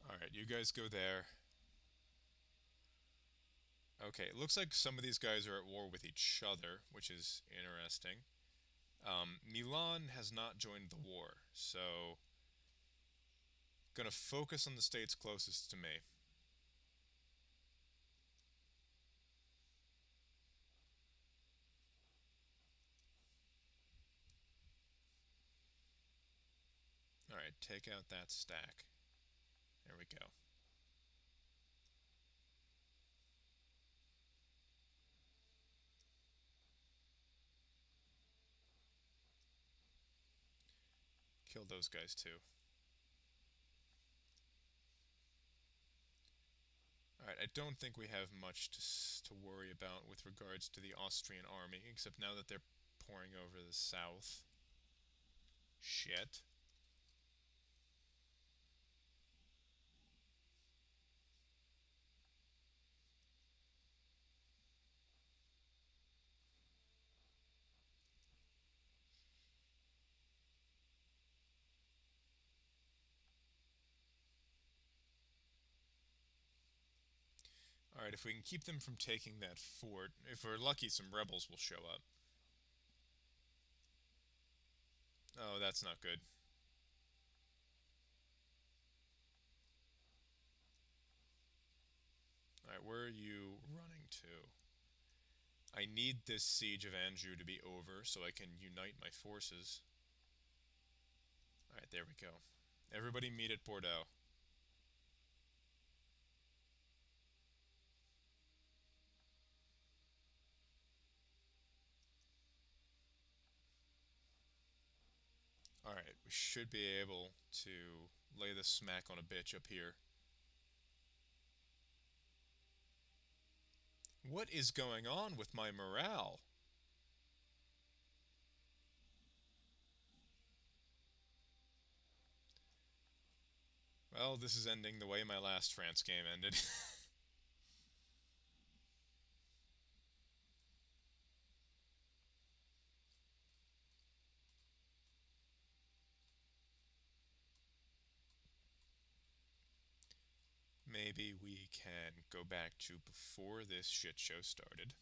Alright, you guys go there. Okay, it looks like some of these guys are at war with each other, which is interesting. Milan has not joined the war, so gonna focus on the states closest to me. Alright, take out that stack. There we go. Kill those guys too. Alright, I don't think we have much to worry about with regards to the Austrian army, except now that they're pouring over the south. Shit. Alright, if we can keep them from taking that fort, if we're lucky, some rebels will show up. Oh, that's not good. Alright, where are you running to? I need this siege of Anjou to be over so I can unite my forces. Alright, there we go. Everybody meet at Bordeaux. Alright, we should be able to lay the smack on a bitch up here. What is going on with my morale? Well, this is ending the way my last France game ended. Maybe we can go back to before this shit show started.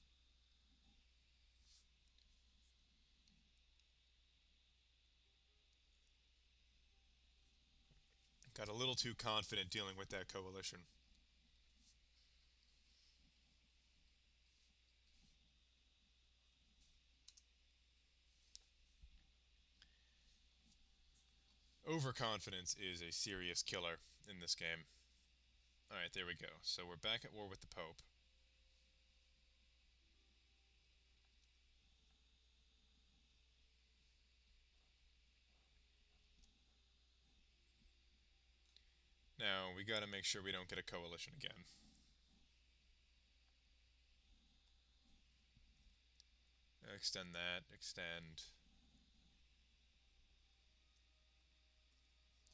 Got a little too confident dealing with that coalition. Overconfidence is a serious killer in this game. Alright, there we go. So we're back at war with the Pope. Now, we gotta make sure we don't get a coalition again. Extend that, extend.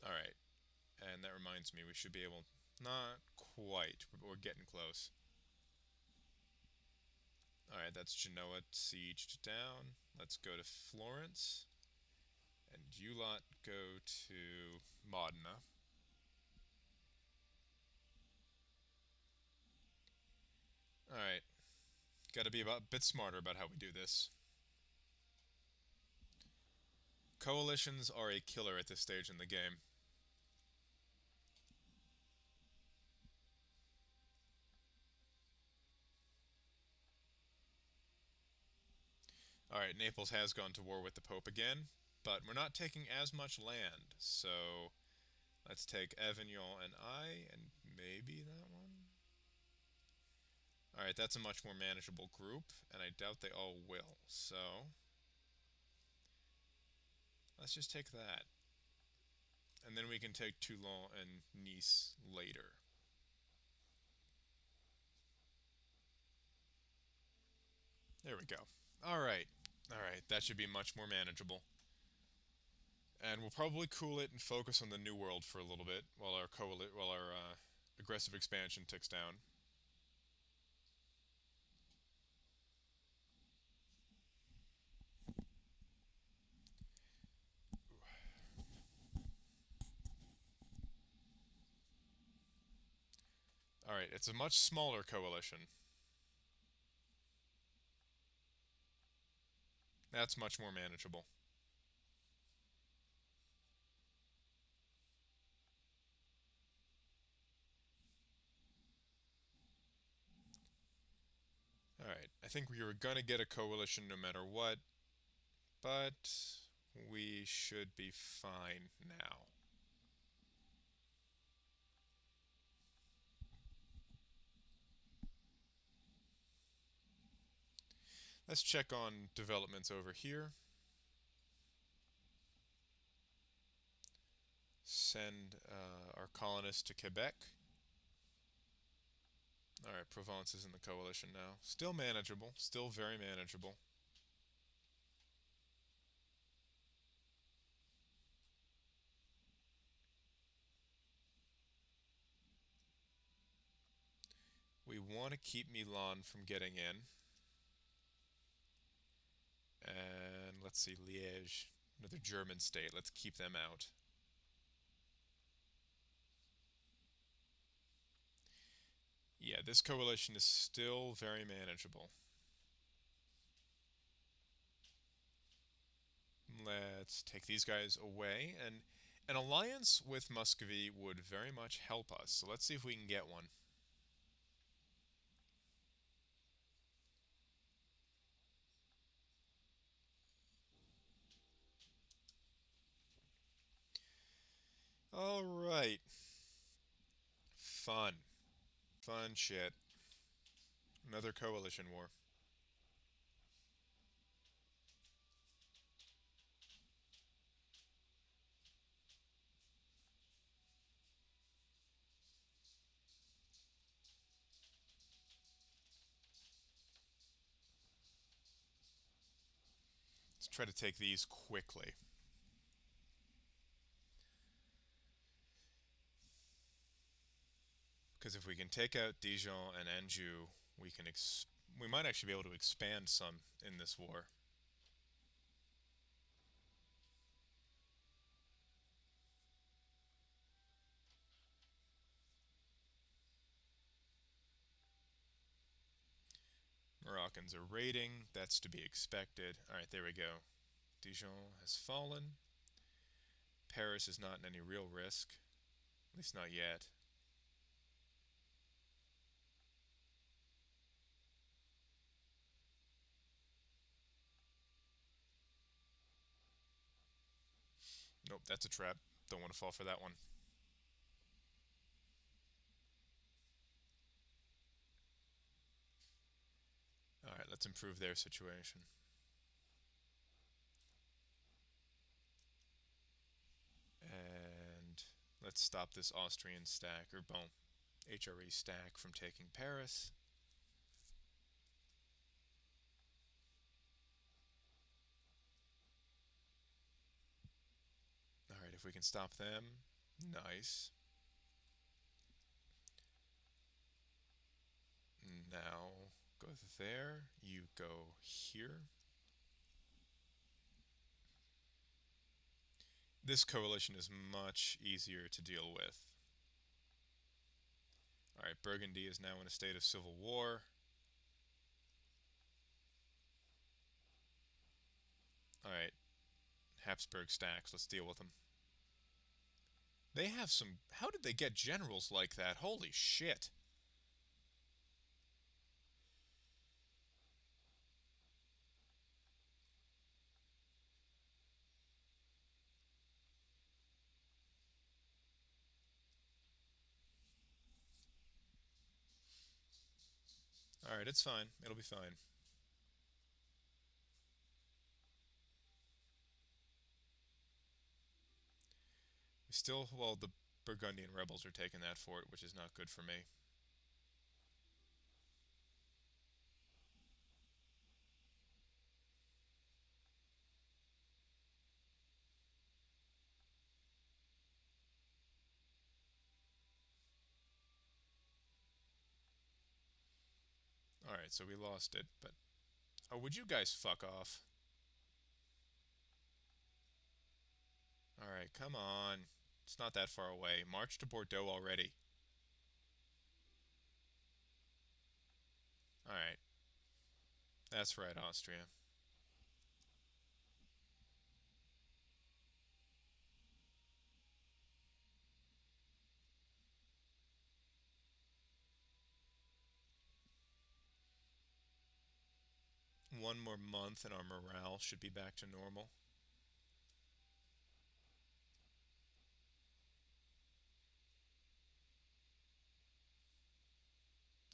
Alright, and that reminds me, we should be able... Not quite, but we're getting close. Alright, that's Genoa sieged down. Let's go to Florence. And you lot go to Modena. Alright, gotta be a bit smarter about how we do this. Coalitions are a killer at this stage in the game. Alright, Naples has gone to war with the Pope again, but we're not taking as much land, so let's take Avignon and and maybe that one? Alright, that's a much more manageable group, and I doubt they all will, so let's just take that. And then we can take Toulon and Nice later. There we go. Alright. Alright, that should be much more manageable. And we'll probably cool it and focus on the New World for a little bit while our aggressive expansion ticks down. Alright, it's a much smaller coalition. That's much more manageable. Alright, I think we were gonna get a coalition no matter what, but we should be fine now. Let's check on developments over here. send our colonists to Quebec. Alright, Provence is in the coalition now. Still manageable, still very manageable. We want to keep Milan from getting in. And let's see, Liège, another German state. Let's keep them out. Yeah, this coalition is still very manageable. Let's take these guys away, and an alliance with Muscovy would very much help us. So let's see if we can get one. All right. Fun. Fun shit. Another coalition war. Let's try to take these quickly. Because if we can take out Dijon and Anjou, we might actually be able to expand some in this war. Moroccans are raiding. That's to be expected. Alright, there we go. Dijon has fallen. Paris is not in any real risk. At least not yet. Nope, that's a trap. Don't want to fall for that one. Alright, let's improve their situation. And let's stop this Austrian stack, or bon, HRE stack from taking Paris. Alright, if we can stop them, nice. Now, go there, you go here. This coalition is much easier to deal with. Alright, Burgundy is now in a state of civil war. Alright, Habsburg stacks, let's deal with them. They have some... How did they get generals like that? Holy shit. Alright, it's fine. It'll be fine. We still... Well, the Burgundian rebels are taking that fort, which is not good for me. Alright, so we lost it, but... Oh, would you guys fuck off? Alright, come on. It's not that far away. March to Bordeaux already. Alright. That's right, Austria. One more month and our morale should be back to normal.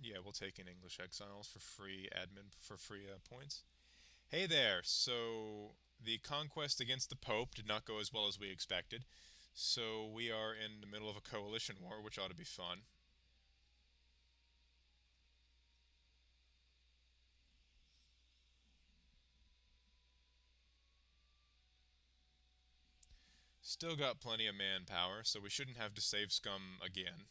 Yeah, we'll take in English exiles for free admin, for free points. Hey there, so the conquest against the Pope did not go as well as we expected. So we are in the middle of a coalition war, which ought to be fun. Still got plenty of manpower, so we shouldn't have to save scum again.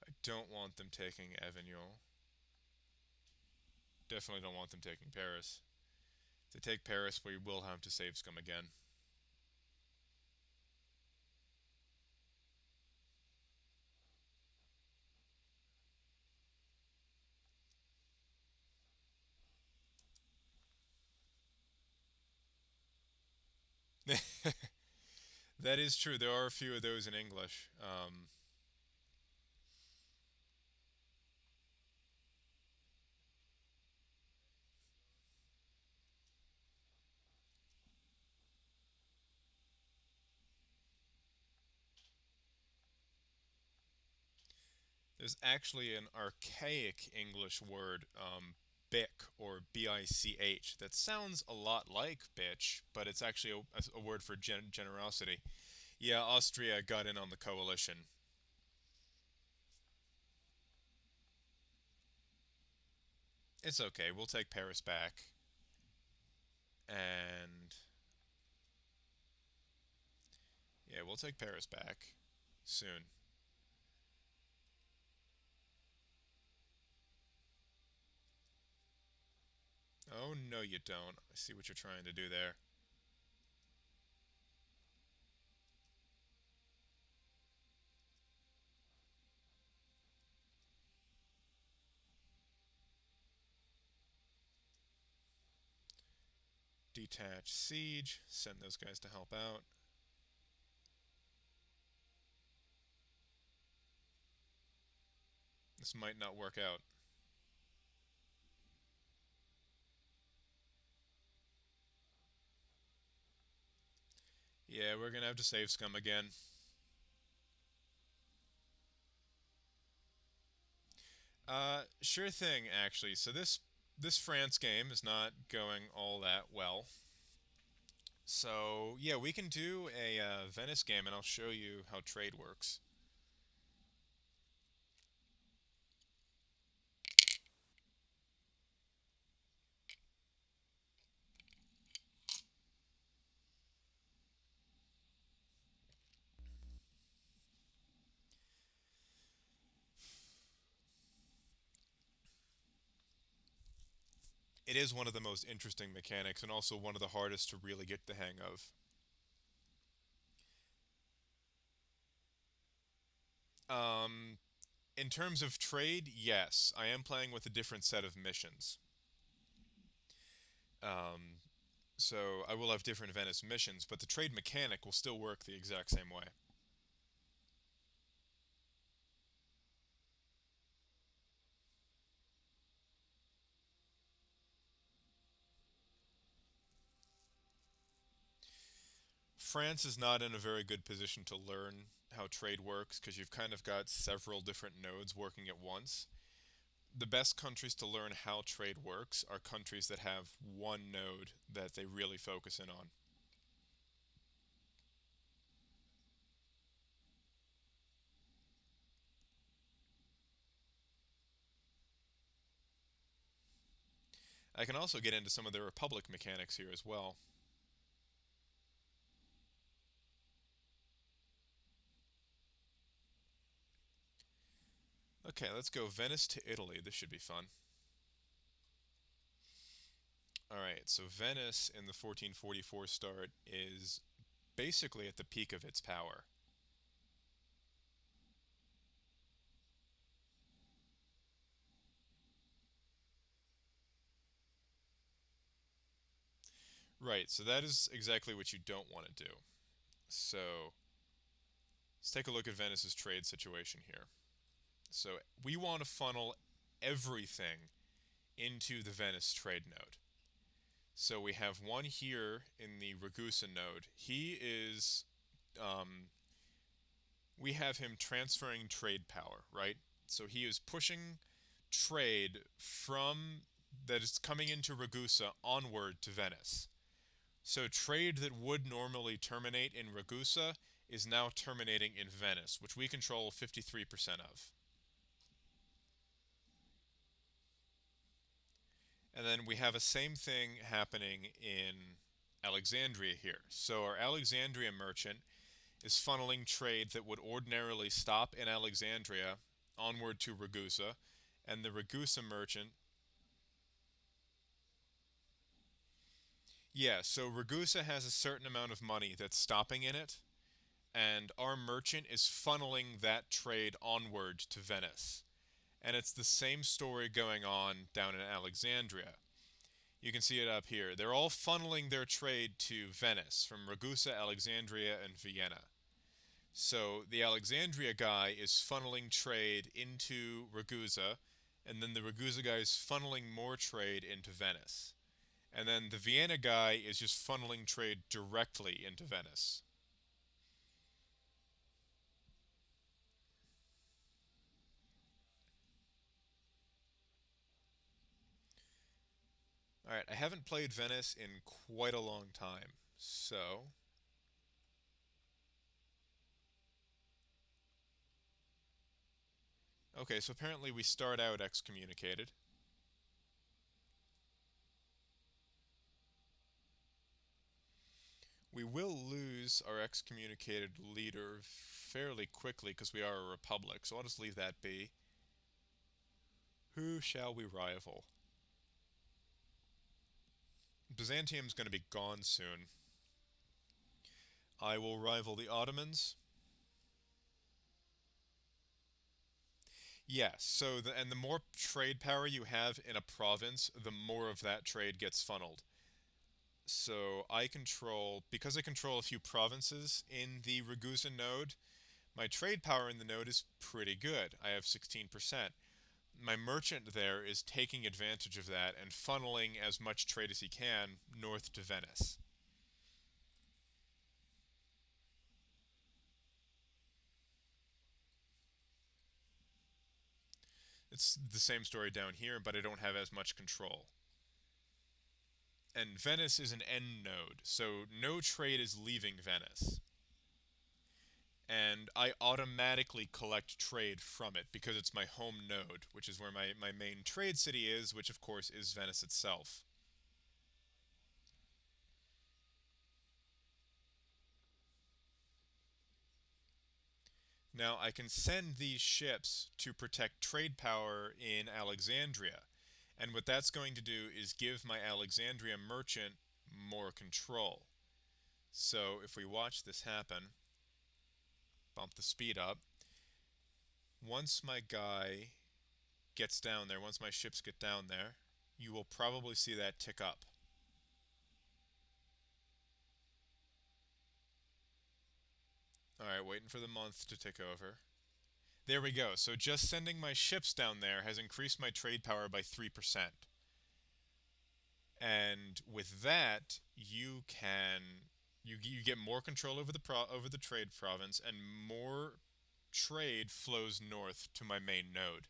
I don't want them taking Avignon. Definitely don't want them taking Paris. If they take Paris, we will have to save scum again. That is true. There are a few of those in English. There's actually an archaic English word, bick or B-I-C-H, that sounds a lot like bitch, but it's actually a word for generosity. Yeah, Austria got in on the coalition. It's okay. We'll take Paris back. And yeah, we'll take Paris back soon. Oh, no, you don't. I see what you're trying to do there. Detach siege. Send those guys to help out. This might not work out. Yeah, we're gonna have to save scum again. Sure thing, actually. So this France game is not going all that well. So yeah, we can do a Venice game, and I'll show you how trade works. It is one of the most interesting mechanics, and also one of the hardest to really get the hang of. Um, in terms of trade, yes, I am playing with a different set of missions. Um, so I will have different Venice missions, but the trade mechanic will still work the exact same way. France is not in a very good position to learn how trade works because you've kind of got several different nodes working at once. The best countries to learn how trade works are countries that have one node that they really focus in on. I can also get into some of the Republic mechanics here as well. Okay, let's go Venice to Italy. This should be fun. Alright, so Venice in the 1444 start is basically at the peak of its power. Right, so that is exactly what you don't want to do. So let's take a look at Venice's trade situation here. So we want to funnel everything into the Venice trade node. So we have one here in the Ragusa node. He is um, we have him transferring trade power, right? So he is pushing trade from that is coming into Ragusa onward to Venice. So trade that would normally terminate in Ragusa is now terminating in Venice, which we control 53% of. And then we have a same thing happening in Alexandria here. So our Alexandria merchant is funneling trade that would ordinarily stop in Alexandria onward to Ragusa, and the Ragusa merchant. Yeah, so Ragusa has a certain amount of money that's stopping in it, and our merchant is funneling that trade onward to Venice. And it's the same story going on down in Alexandria. You can see it up here. They're all funneling their trade to Venice from Ragusa, Alexandria, and Vienna. So the Alexandria guy is funneling trade into Ragusa, and then the Ragusa guy is funneling more trade into Venice. And then the Vienna guy is just funneling trade directly into Venice. Alright, I haven't played Venice in quite a long time, so. Okay, so apparently we start out excommunicated. We will lose our excommunicated leader fairly quickly because we are a republic, so I'll just leave that be. Who shall we rival? Byzantium's going to be gone soon. I will rival the Ottomans. Yes, so the more trade power you have in a province, the more of that trade gets funneled. So because I control a few provinces in the Ragusa node, my trade power in the node is pretty good. I have 16%. My merchant there is taking advantage of that and funneling as much trade as he can north to Venice. It's the same story down here, but I don't have as much control. And Venice is an end node, so no trade is leaving Venice. And I automatically collect trade from it because it's my home node, which is where my main trade city is, which of course is Venice itself. Now, I can send these ships to protect trade power in Alexandria, and what that's going to do is give my Alexandria merchant more control. So if we watch this happen, bump the speed up, once my guy gets down there, once my ships get down there, you will probably see that tick up. Alright, waiting for the month to tick over. There we go. So just sending my ships down there has increased my trade power by 3%. And with that, you get more control over over the trade province, and more trade flows north to my main node.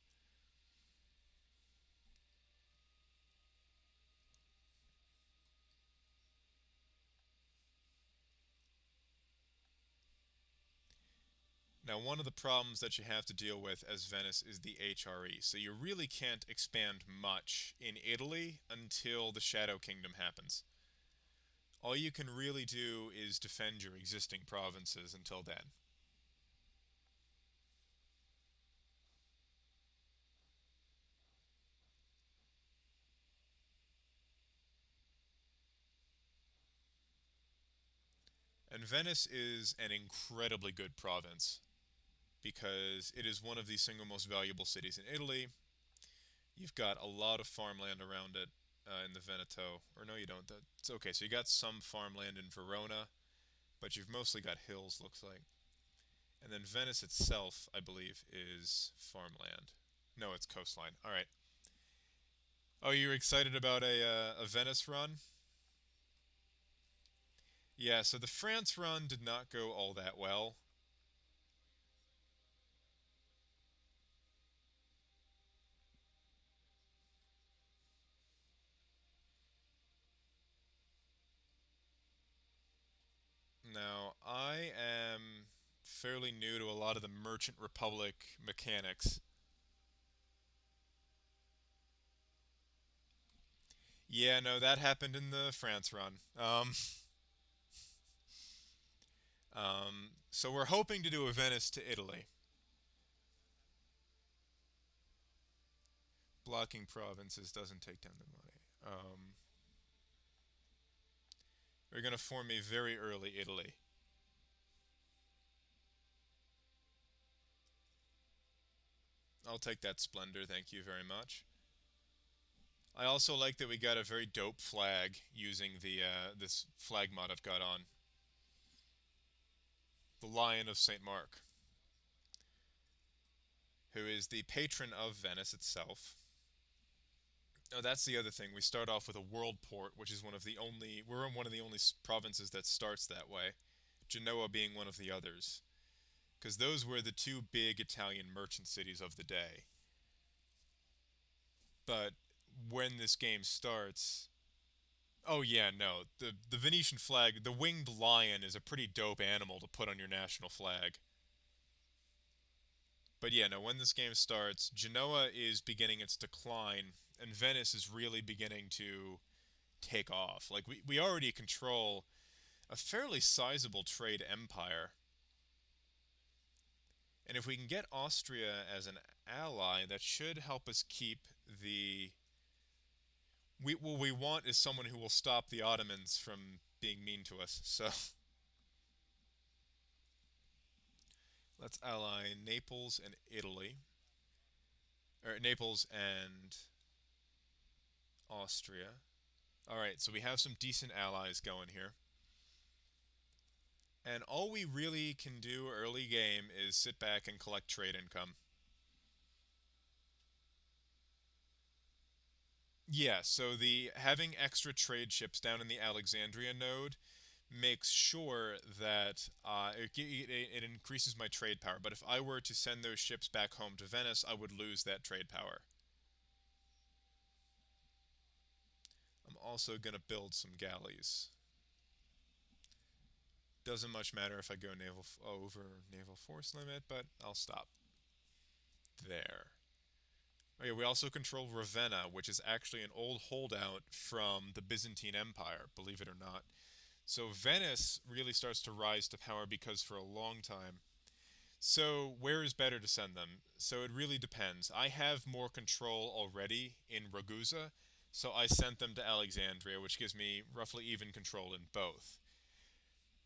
Now, one of the problems that you have to deal with as Venice is the HRE, so you really can't expand much in Italy until the Shadow Kingdom happens. All you can really do is defend your existing provinces until then. And Venice is an incredibly good province because it is one of the single most valuable cities in Italy. You've got a lot of farmland around it in the Veneto. Or no, you don't. It's okay. So you got some farmland in Verona, but you've mostly got hills, looks like. And then Venice itself, I believe, is farmland. No, it's coastline. All right. Oh, you're excited about a Venice run? Yeah, so the France run did not go all that well. fairly new to a lot of the Merchant Republic mechanics. Yeah, no, that happened in the France run. So we're hoping to do a Venice to Italy. Blocking provinces doesn't take down the money. We're going to form a very early Italy. I'll take that splendor, thank you very much. I also like that we got a very dope flag using the this flag mod I've got on. The Lion of St. Mark, who is the patron of Venice itself. Oh, that's the other thing. We start off with a world port, which is one of the only. We're in one of the only provinces that starts that way. Genoa being one of the others, because those were the two big Italian merchant cities of the day. But when this game starts, oh yeah, no, the Venetian flag, the winged lion, is a pretty dope animal to put on your national flag. But yeah, no, when this game starts, Genoa is beginning its decline, and Venice is really beginning to take off. Like we already control a fairly sizable trade empire. And if we can get Austria as an ally, that should help us keep the what we want is someone who will stop the Ottomans from being mean to us. So let's ally Naples and Italy, or Naples and Austria. All right, so we have some decent allies going here. And all we really can do early game is sit back and collect trade income. Yeah, so the having extra trade ships down in the Alexandria node makes sure that it increases my trade power. But if I were to send those ships back home to Venice, I would lose that trade power. I'm also going to build some galleys. Doesn't much matter if I go over naval force limit, but I'll stop there. Okay, we also control Ravenna, which is actually an old holdout from the Byzantine Empire, believe it or not. So Venice really starts to rise to power because for a long time. So where is better to send them? So it really depends. I have more control already in Ragusa, so I sent them to Alexandria, which gives me roughly even control in both.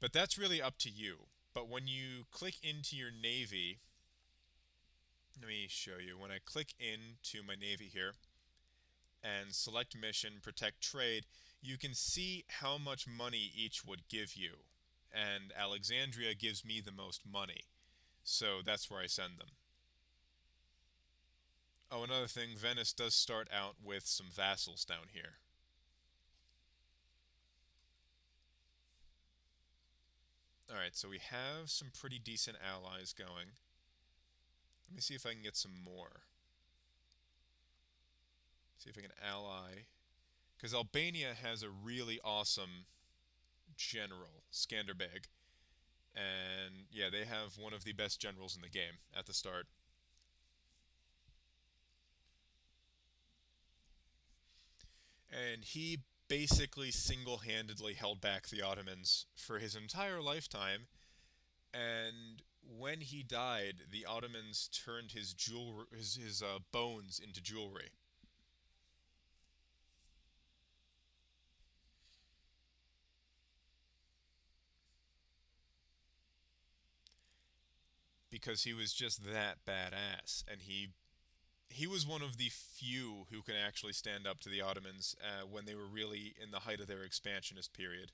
But that's really up to you. But when you click into your navy, let me show you. When I click into my navy here and select mission, protect trade, you can see how much money each would give you. And Alexandria gives me the most money. So that's where I send them. Oh, another thing, Venice does start out with some vassals down here. Alright, so we have some pretty decent allies going. Let me see if I can get some more. See if I can ally. Because Albania has a really awesome general, Skanderbeg. And yeah, they have one of the best generals in the game at the start. And he basically single-handedly held back the Ottomans for his entire lifetime. And when he died, the Ottomans turned his bones into jewelry because he was just that badass, and he was one of the few who can actually stand up to the Ottomans when they were really in the height of their expansionist period.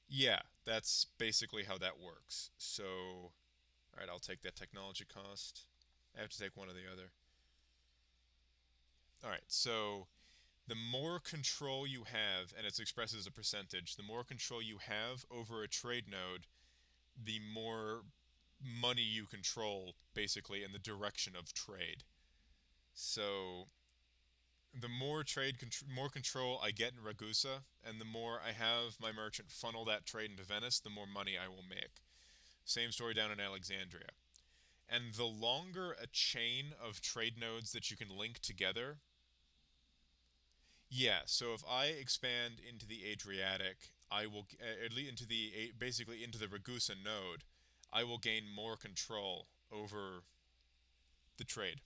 Yeah, that's basically how that works. So, alright, I'll take that technology cost. I have to take one or the other. Alright, so the more control you have, and it's expressed as a percentage, the more control you have over a trade node, the more money you control, basically, in the direction of trade. So, the more control I get in Ragusa, and the more I have my merchant funnel that trade into Venice, the more money I will make. Same story down in Alexandria. And the longer a chain of trade nodes that you can link together, yeah. So if I expand into the Adriatic, I will at least into the basically into the Ragusa node, I will gain more control over the trade.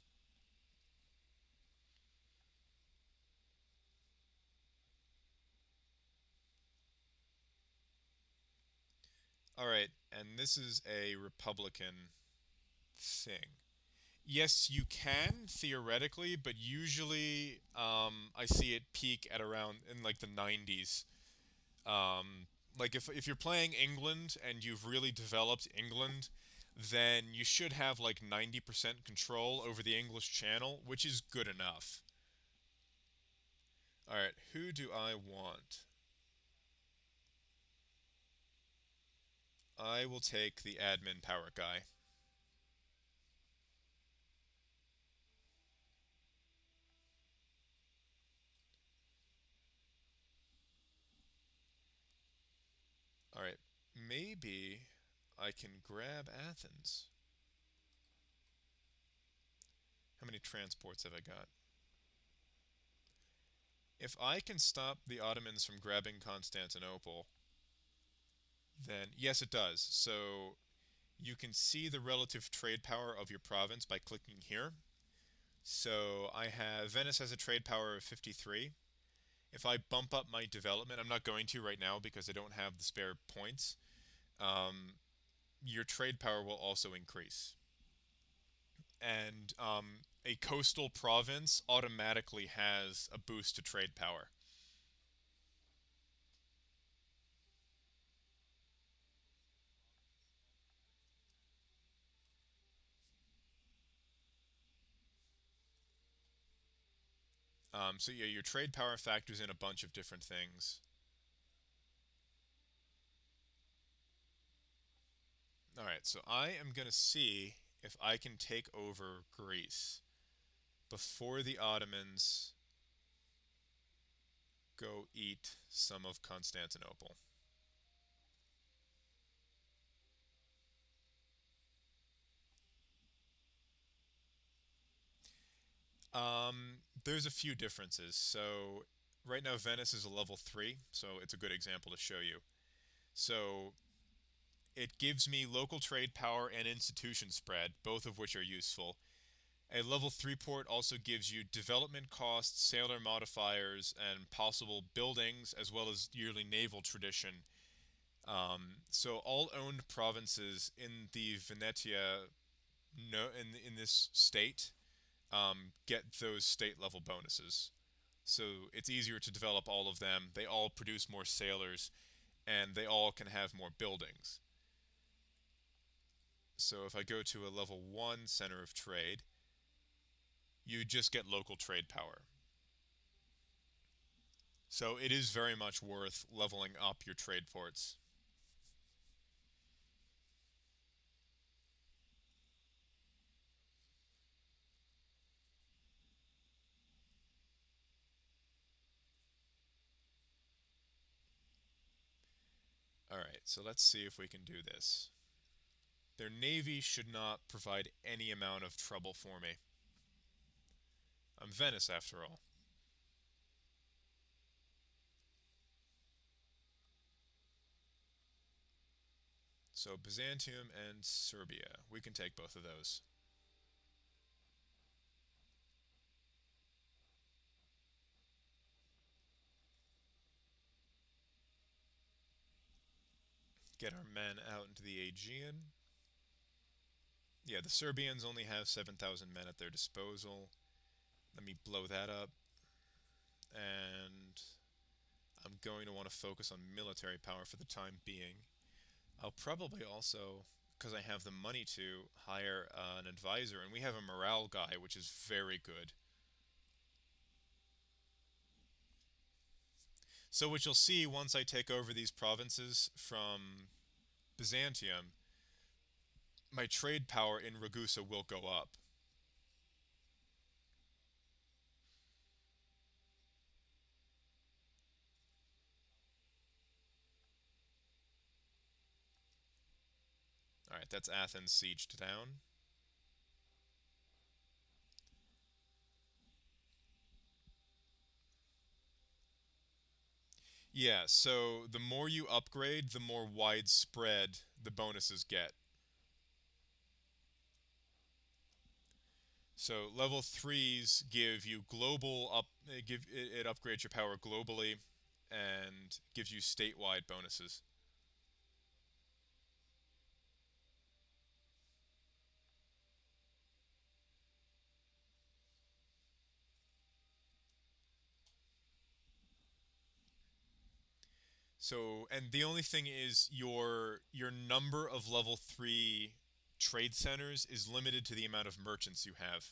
All right, and this is a Republican thing. Yes, you can theoretically, but usually I see it peak at around in like the 90s. Like if you're playing England and you've really developed England, then you should have like 90% control over the English Channel, which is good enough. All right, who do I want? I will take the admin power guy. All right, maybe I can grab Athens. How many transports have I got? If I can stop the Ottomans from grabbing Constantinople, then yes, it does. So you can see the relative trade power of your province by clicking here. So I have Venice has a trade power of 53. If I bump up my development, I'm not going to right now because I don't have the spare points. Um, your trade power will also increase. And a coastal province automatically has a boost to trade power. So yeah, your trade power factors in a bunch of different things. All right, so I am going to see if I can take over Greece before the Ottomans go eat some of Constantinople. There's a few differences. So right now Venice is a level 3, so it's a good example to show you. So it gives me local trade power and institution spread, both of which are useful. A level 3 port also gives you development costs, sailor modifiers, and possible buildings, as well as yearly naval tradition. So all owned provinces in the Venetia, no, in this state, get those state level bonuses. So it's easier to develop all of them. They all produce more sailors, and they all can have more buildings. So if I go to a level 1 center of trade, you just get local trade power. So it is very much worth leveling up your trade ports. Alright, so let's see if we can do this. Their navy should not provide any amount of trouble for me. I'm Venice after all. So Byzantium and Serbia. We can take both of those. Get our men out into the Aegean. Yeah, the Serbians only have 7,000 men at their disposal. Let me blow that up. And I'm going to want to focus on military power for the time being. I'll probably also, because I have the money to, hire an advisor, and we have a morale guy, which is very good. So what you'll see once I take over these provinces from Byzantium, my trade power in Ragusa will go up. Alright, that's Athens sieged down. Yeah, so the more you upgrade, the more widespread the bonuses get. So level threes give you global up. It upgrades your power globally, and gives you statewide bonuses. So, and the only thing is your number of level three trade centers is limited to the amount of merchants you have.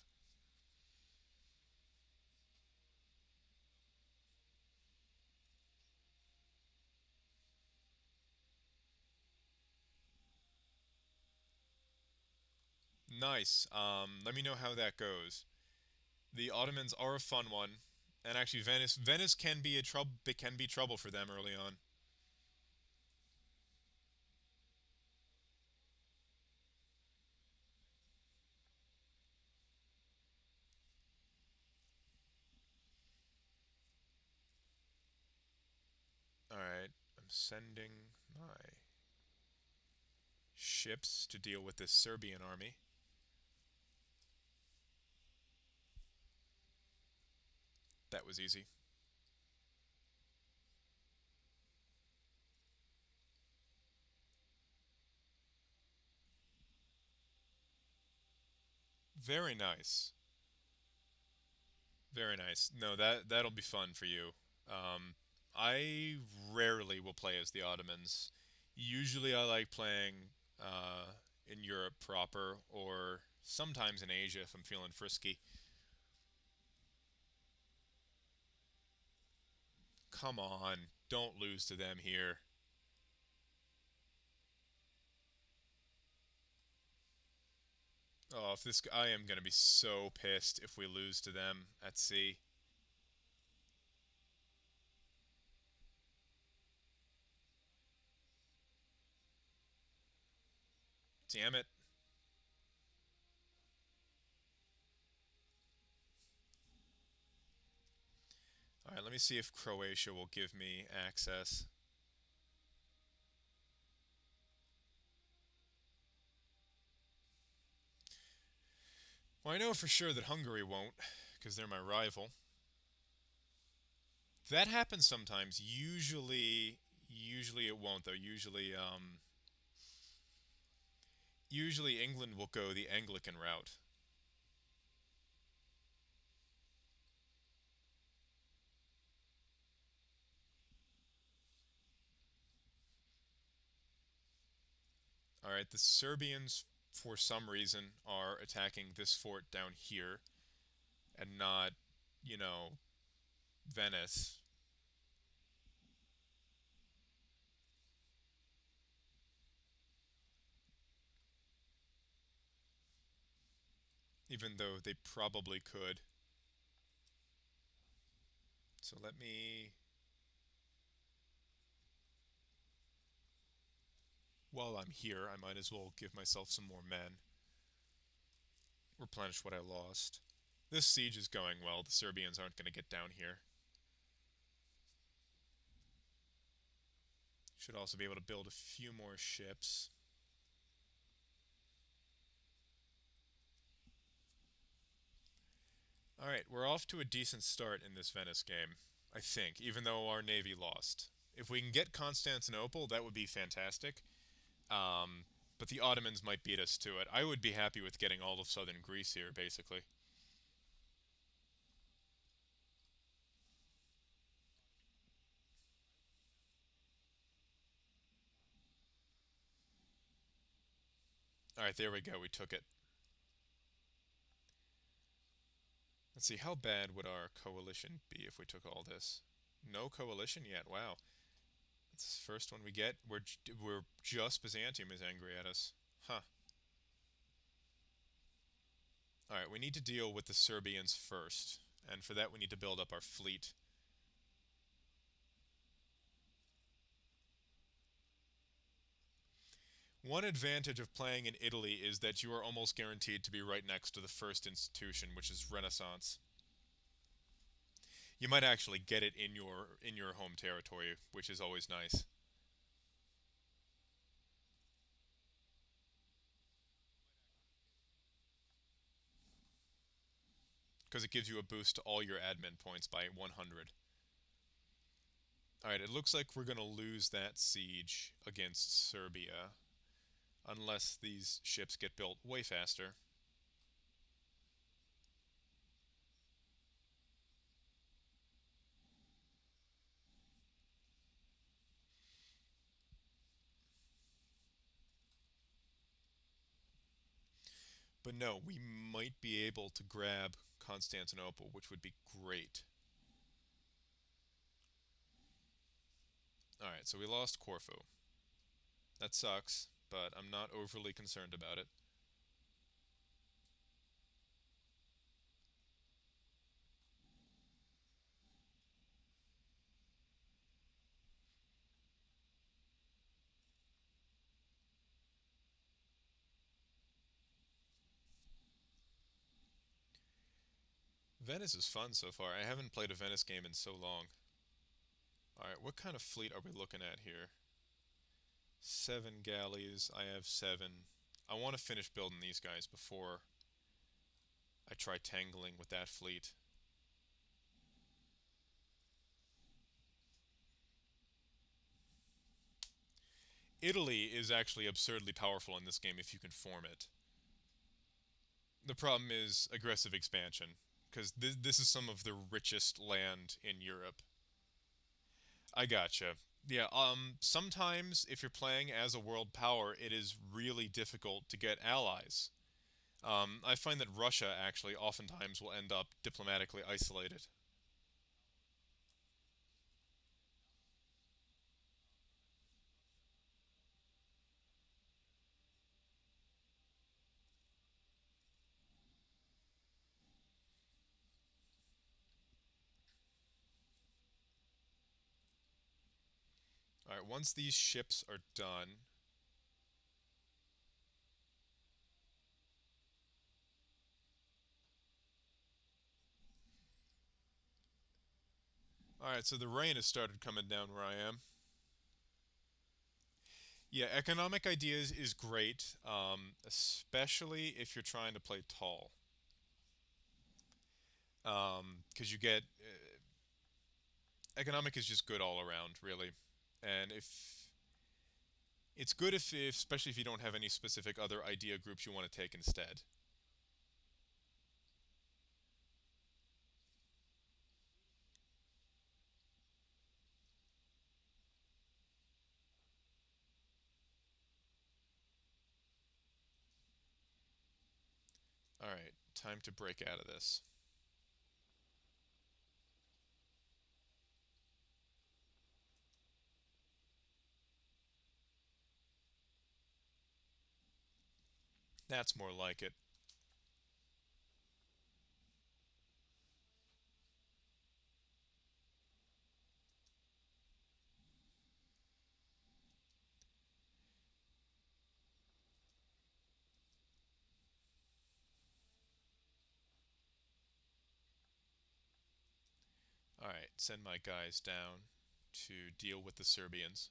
Nice. Let me know how that goes. The Ottomans are a fun one, and actually Venice can be a trouble. It can be trouble for them early on. All right, I'm sending my ships to deal with this Serbian army. That was easy. Very nice. Very nice. No, that'll be fun for you. I rarely will play as the Ottomans. Usually, I like playing uh, in Europe proper, or sometimes in Asia if I'm feeling frisky. Come on, don't lose to them here. Oh, if this, I am gonna be so pissed if we lose to them at sea. Damn it. All right, let me see if Croatia will give me access. Well, I know for sure that Hungary won't, because they're my rival. That happens sometimes. Usually it won't though. Usually England will go the Anglican route. All right, the Serbians, for some reason, are attacking this fort down here and not, you know, Venice, even though they probably could. So let me, while I'm here, I might as well give myself some more men, replenish what I lost. This siege is going well. The Serbians aren't going to get down here. Should also be able to build a few more ships. Alright, we're off to a decent start in this Venice game, I think, even though our navy lost. If we can get Constantinople, that would be fantastic. Um, but the Ottomans might beat us to it. I would be happy with getting all of southern Greece here, basically. Alright, there we go, we took it. Let's see, how bad would our coalition be if we took all this? No coalition yet, wow. That's the first one we get. We're just Byzantium is angry at us. Huh. Alright, we need to deal with the Serbians first. And for that we need to build up our fleet. One advantage of playing in Italy is that you are almost guaranteed to be right next to the first institution, which is Renaissance. You might actually get it in your home territory, which is always nice because it gives you a boost to all your admin points by 100. All right, it looks like we're going to lose that siege against Serbia unless these ships get built way faster. But no, we might be able to grab Constantinople, which would be great. All right, so we lost Corfu. That sucks, but I'm not overly concerned about it. Venice is fun so far. I haven't played a Venice game in so long. Alright, what kind of fleet are we looking at here? 7 galleys. I have 7. I want to finish building these guys before I try tangling with that fleet. Italy is actually absurdly powerful in this game if you can form it. The problem is aggressive expansion, because this is some of the richest land in Europe. I gotcha. Yeah, sometimes if you're playing as a world power, it is really difficult to get allies. I find that Russia actually oftentimes will end up diplomatically isolated. Alright, once these ships are done. Alright, so the rain has started coming down where I am. Yeah, economic ideas is great, especially if you're trying to play tall. Because you get economic is just good all around, really. And if it's good if especially if you don't have any specific other idea groups you want to take instead. All right, time to break out of this. That's more like it. All right, send my guys down to deal with the Serbians.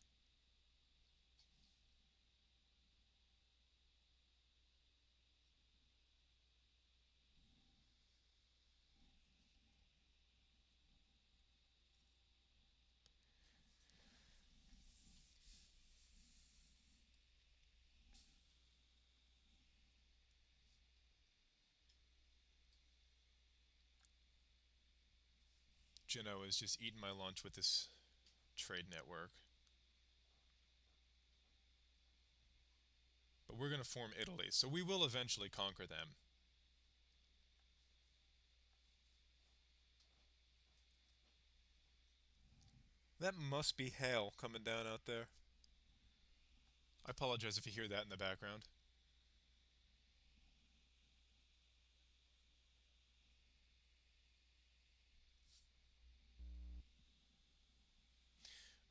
Genoa is just eating my lunch with this trade network. But we're going to form Italy, so we will eventually conquer them. That must be hail coming down out there. I apologize if you hear that in the background.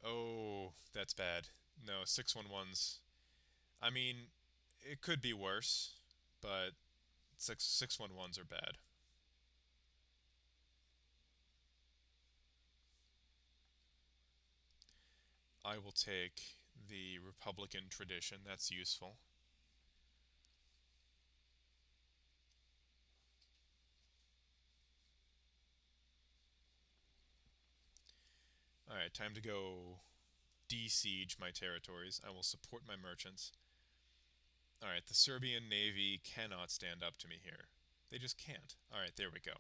Oh, that's bad. No, 611's. I mean, it could be worse, but 611s are bad. I will take the Republican tradition. That's useful. All right, time to go de-siege my territories. I will support my merchants. All right, the Serbian navy cannot stand up to me here. They just can't. All right, there we go.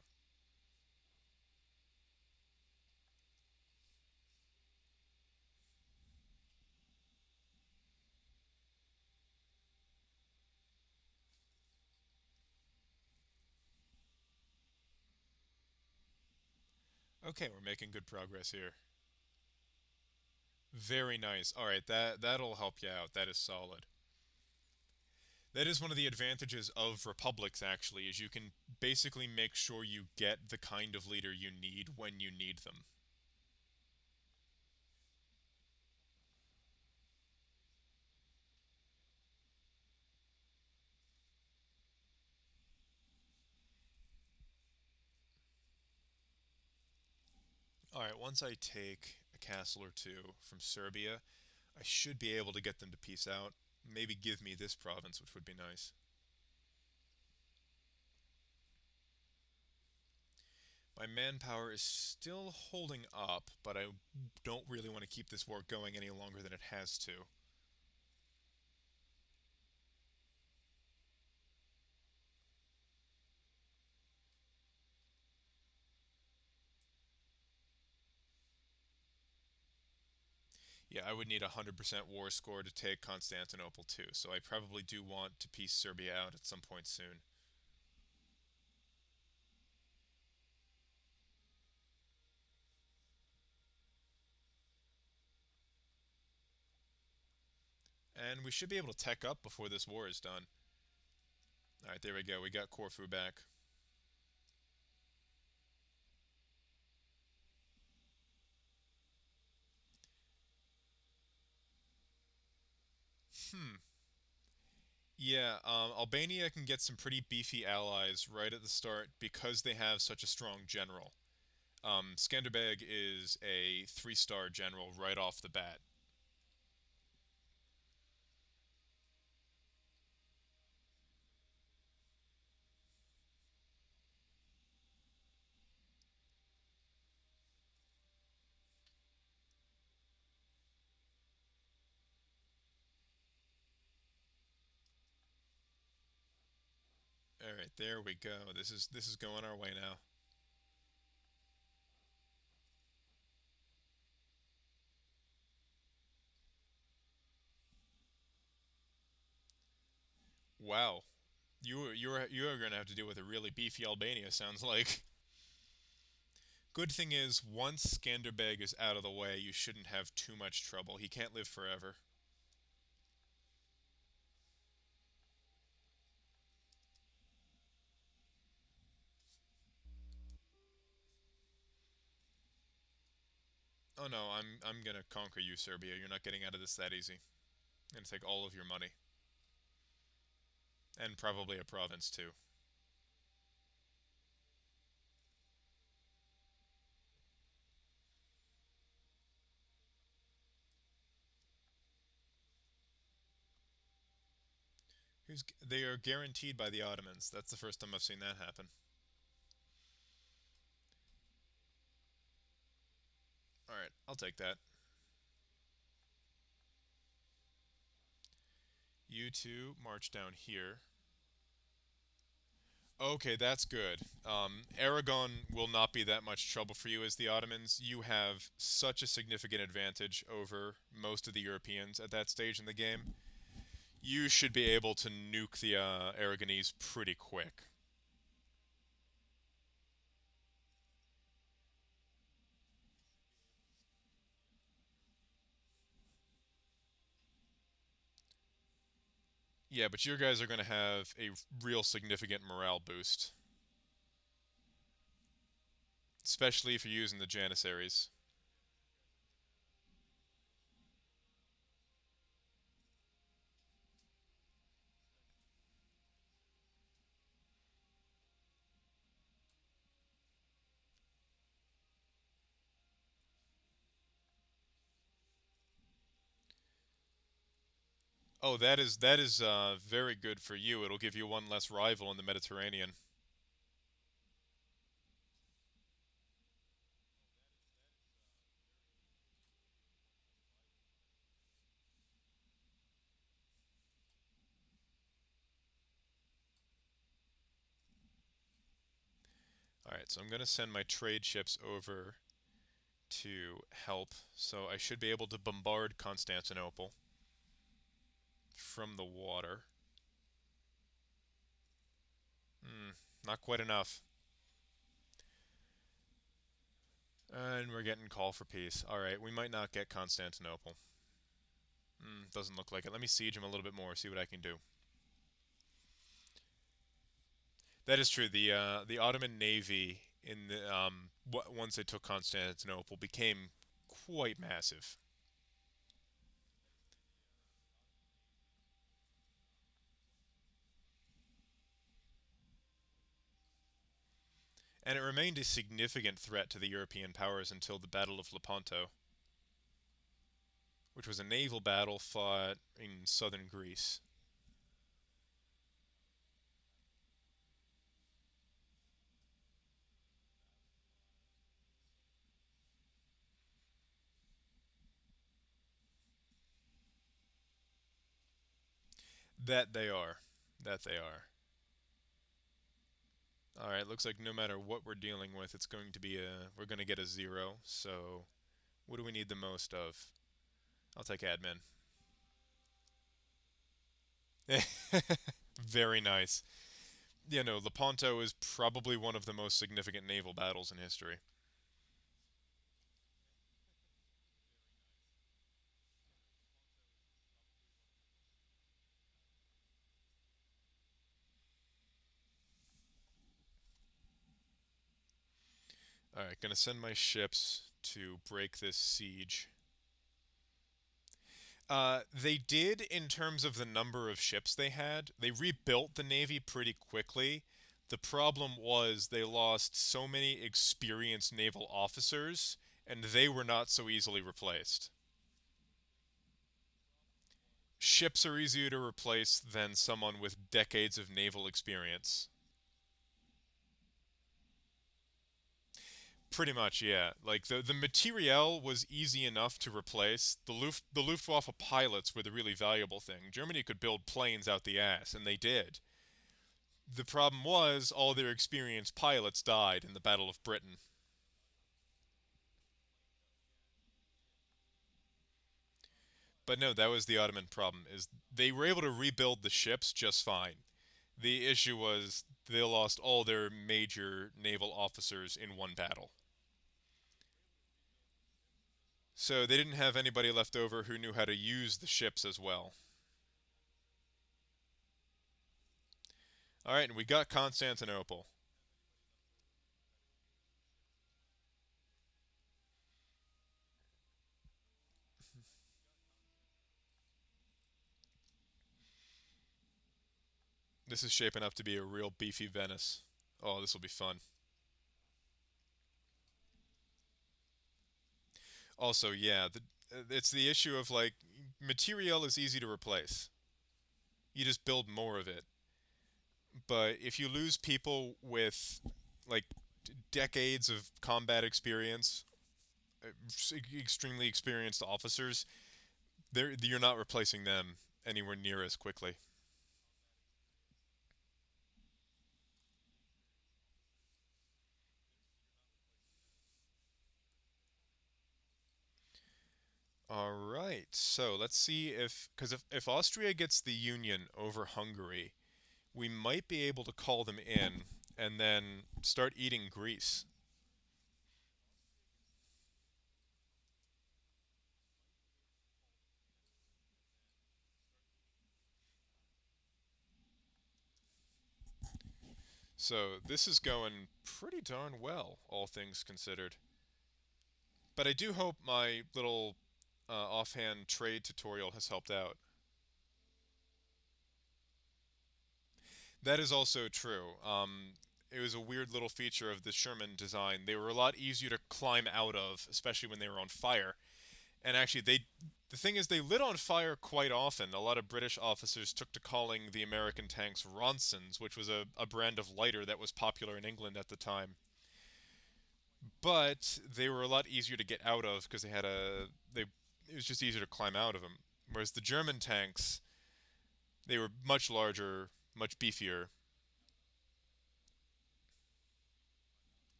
Okay, we're making good progress here. Very nice. All right, that'll help you out. That is solid. That is one of the advantages of republics actually, is you can basically make sure you get the kind of leader you need when you need them. All right, once I take a castle or two from Serbia, I should be able to get them to peace out. Maybe give me this province, which would be nice. My manpower is still holding up, but I don't really want to keep this war going any longer than it has to. Yeah, I would need a 100% war score to take Constantinople too, so I probably do want to piece Serbia out at some point soon. And we should be able to tech up before this war is done. Alright, there we go. We got Corfu back. Hmm. Yeah, Albania can get some pretty beefy allies right at the start because they have such a strong general. Skanderbeg is a three-star general right off the bat. Alright, there we go. This is going our way now. Wow. You are gonna have to deal with a really beefy Albania, sounds like. Good thing is, once Skanderbeg is out of the way, you shouldn't have too much trouble. He can't live forever. Oh no, I'm gonna conquer you, Serbia. You're not getting out of this that easy. I'm gonna take all of your money. And probably a province too. They are guaranteed by the Ottomans. That's the first time I've seen that happen. Alright, I'll take that. You two march down here. Okay, that's good. Aragon will not be that much trouble for you as the Ottomans. You have such a significant advantage over most of the Europeans at that stage in the game. You should be able to nuke the Aragonese pretty quick. Yeah, but your guys are going to have a real significant morale boost, especially if you're using the Janissaries. Oh, that is very good for you. It'll give you one less rival in the Mediterranean. All right, so I'm going to send my trade ships over to help, so I should be able to bombard Constantinople from the water. Hmm, not quite enough. And we're getting call for peace. All right, we might not get Constantinople. Doesn't look like it. Let me siege him a little bit more, see what I can do. That is true. The Ottoman navy in the once they took Constantinople became quite massive, and it remained a significant threat to the European powers until the Battle of Lepanto, which was a naval battle fought in southern Greece. That they are. That they are. All right, looks like no matter what we're dealing with, it's going to be we're going to get a zero. So, what do we need the most of? I'll take admin. Very nice. Yeah, no, Lepanto is probably one of the most significant naval battles in history. Alright, gonna send my ships to break this siege. They did in terms of the number of ships they had. They rebuilt the navy pretty quickly. The problem was they lost so many experienced naval officers, and they were not so easily replaced. Ships are easier to replace than someone with decades of naval experience. Pretty much, yeah. Like the materiel was easy enough to replace. The Luftwaffe pilots were the really valuable thing. Germany could build planes out the ass, and they did. The problem was all their experienced pilots died in the Battle of Britain. But no, that was the Ottoman problem is they were able to rebuild the ships just fine. The issue was they lost all their major naval officers in one battle. So they didn't have anybody left over who knew how to use the ships as well. All right, and we got Constantinople. This is shaping up to be a real beefy Venice. Oh, this will be fun. Also, yeah, it's the issue of like material is easy to replace. You just build more of it. But if you lose people with like decades of combat experience, extremely experienced officers, you're not replacing them anywhere near as quickly. All right, so let's see because if Austria gets the Union over Hungary, we might be able to call them in and then start eating Greece. So this is going pretty darn well, all things considered. But I do hope my little offhand trade tutorial has helped out. That is also true. It was a weird little feature of the Sherman design. They were a lot easier to climb out of, especially when they were on fire. And actually, the thing is, they lit on fire quite often. A lot of British officers took to calling the American tanks Ronsons, which was a brand of lighter that was popular in England at the time. But they were a lot easier to get out of because they it was just easier to climb out of them. Whereas the German tanks, they were much larger, much beefier.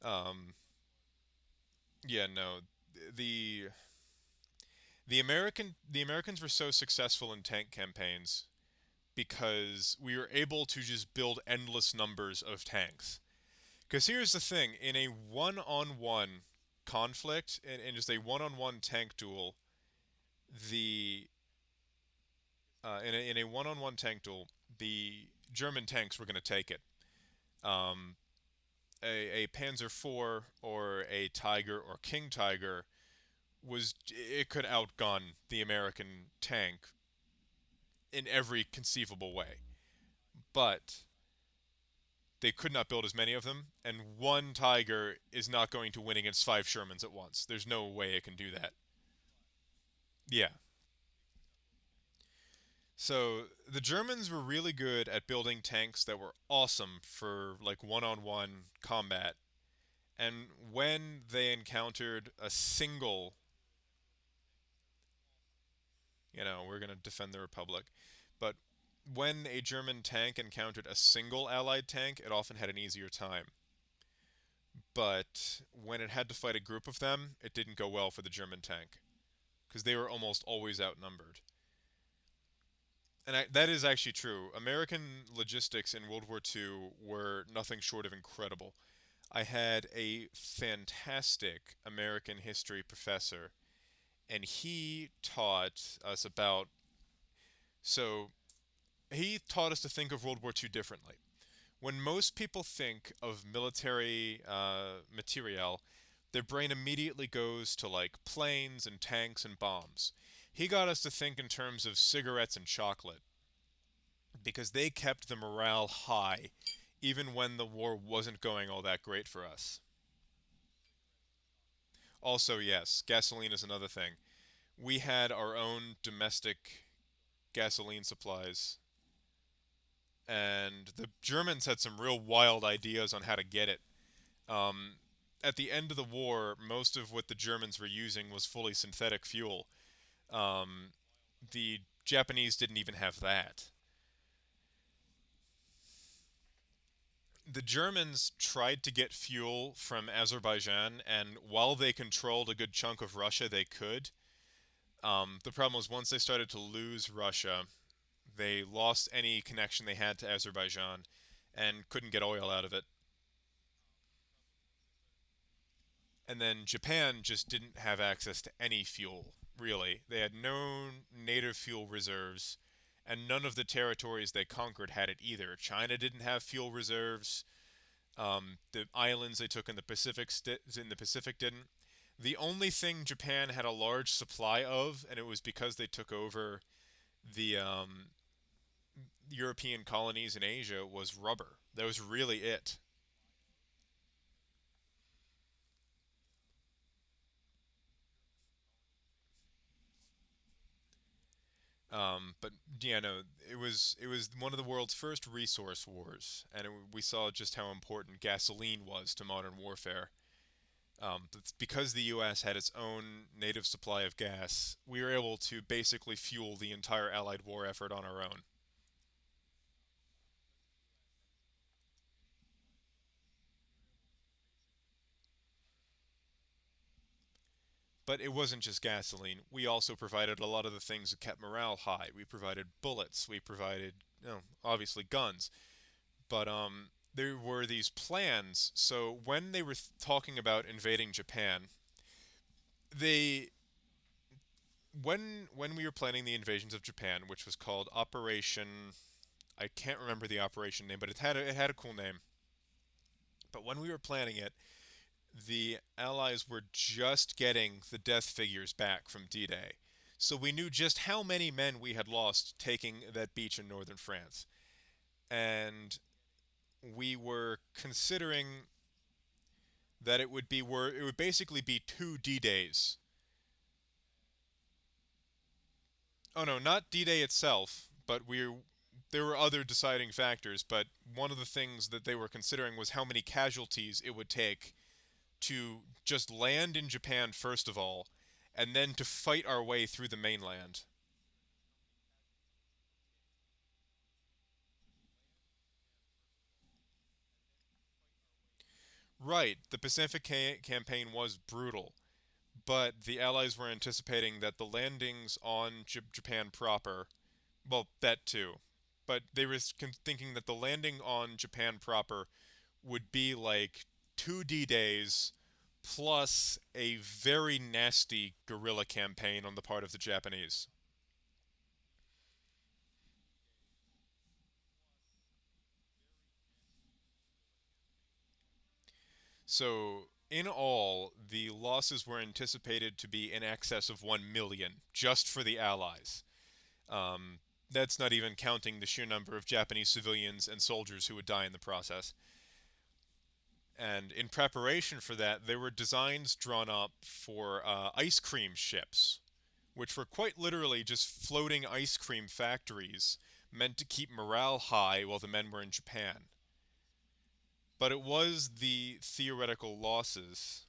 Um, yeah, no, the the Americans were so successful in tank campaigns because we were able to just build endless numbers of tanks. Because here's the thing: in a one-on-one conflict, in just a one-on-one tank duel, the in a one-on-one tank duel, the German tanks were going to take it. Um, a Panzer IV or a Tiger or King Tiger was it could outgun the American tank in every conceivable way, but they could not build as many of them, and one Tiger is not going to win against five Shermans at once. There's no way it can do that. Yeah. So the Germans were really good at building tanks that were awesome for like one-on-one combat. And when they encountered a single, we're going to defend the Republic, but when a German tank encountered a single Allied tank, it often had an easier time. But when it had to fight a group of them, it didn't go well for the German tank because they were almost always outnumbered. And that is actually true. American logistics in World War II were nothing short of incredible. I had a fantastic American history professor, and he taught us about. So, he taught us to think of World War II differently. When most people think of military materiel, their brain immediately goes to like planes and tanks and bombs. He got us to think in terms of cigarettes and chocolate because they kept the morale high even when the war wasn't going all that great for us. Also, yes, gasoline is another thing. We had our own domestic gasoline supplies, and the Germans had some real wild ideas on how to get it. Um, at the end of the war, most of what the Germans were using was fully synthetic fuel. Um, the Japanese didn't even have that. The Germans tried to get fuel from Azerbaijan, and while they controlled a good chunk of Russia, they could. The problem was once they started to lose Russia, they lost any connection they had to Azerbaijan and couldn't get oil out of it. And then Japan just didn't have access to any fuel, really. They had no native fuel reserves, and none of the territories they conquered had it either. China didn't have fuel reserves. The islands they took in the Pacific didn't. The only thing Japan had a large supply of, and it was because they took over the European colonies in Asia, was rubber. That was really it. But yeah, no, it was one of the world's first resource wars, and we saw just how important gasoline was to modern warfare. Because the U.S. had its own native supply of gas, we were able to basically fuel the entire Allied war effort on our own. But it wasn't just gasoline. We also provided a lot of the things that kept morale high. We provided bullets. We provided, obviously guns. But there were these plans. So when they were talking about invading Japan, they when we were planning the invasions of Japan, which was called Operation, I can't remember the operation name, but it had a cool name. But when we were planning it, the Allies were just getting the death figures back from D-Day. So we knew just how many men we had lost taking that beach in northern France. And we were considering that it would basically be two D-days. Oh no, not D-Day itself, but there were other deciding factors, but one of the things that they were considering was how many casualties it would take to just land in Japan first of all, and then to fight our way through the mainland. Right, the campaign was brutal, but the Allies were anticipating that the landings on Japan proper, well, that too, but they were thinking that the landing on Japan proper would be like two D-days plus a very nasty guerrilla campaign on the part of the Japanese. So, in all, the losses were anticipated to be in excess of 1 million just for the Allies. Um, that's not even counting the sheer number of Japanese civilians and soldiers who would die in the process. And in preparation for that, there were designs drawn up for ice cream ships, which were quite literally just floating ice cream factories meant to keep morale high while the men were in Japan. But it was the theoretical losses.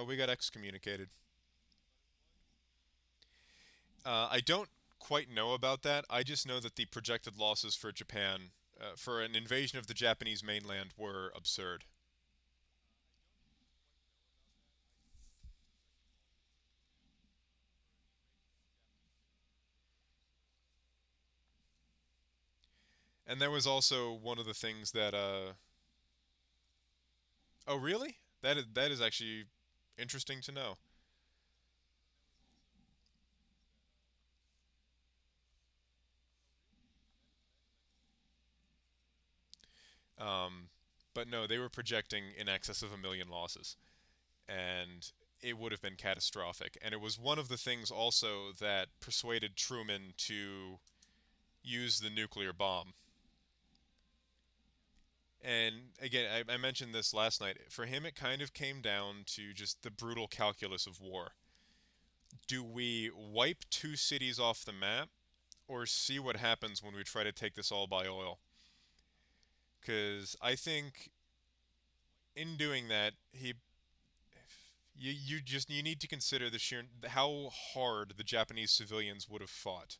We got excommunicated. I don't quite know about that. I just know that the projected losses for Japan, for an invasion of the Japanese mainland, were absurd. And that was also one of the things that. Oh, really? That is actually interesting to know. Um, but no, they were projecting in excess of 1 million losses, and it would have been catastrophic. And it was one of the things also that persuaded Truman to use the nuclear bomb. And again, I mentioned this last night. For him, it kind of came down to just the brutal calculus of war. Do we wipe two cities off the map, or see what happens when we try to take this all by oil? Because I think in doing that, you need to consider the sheer how hard the Japanese civilians would have fought.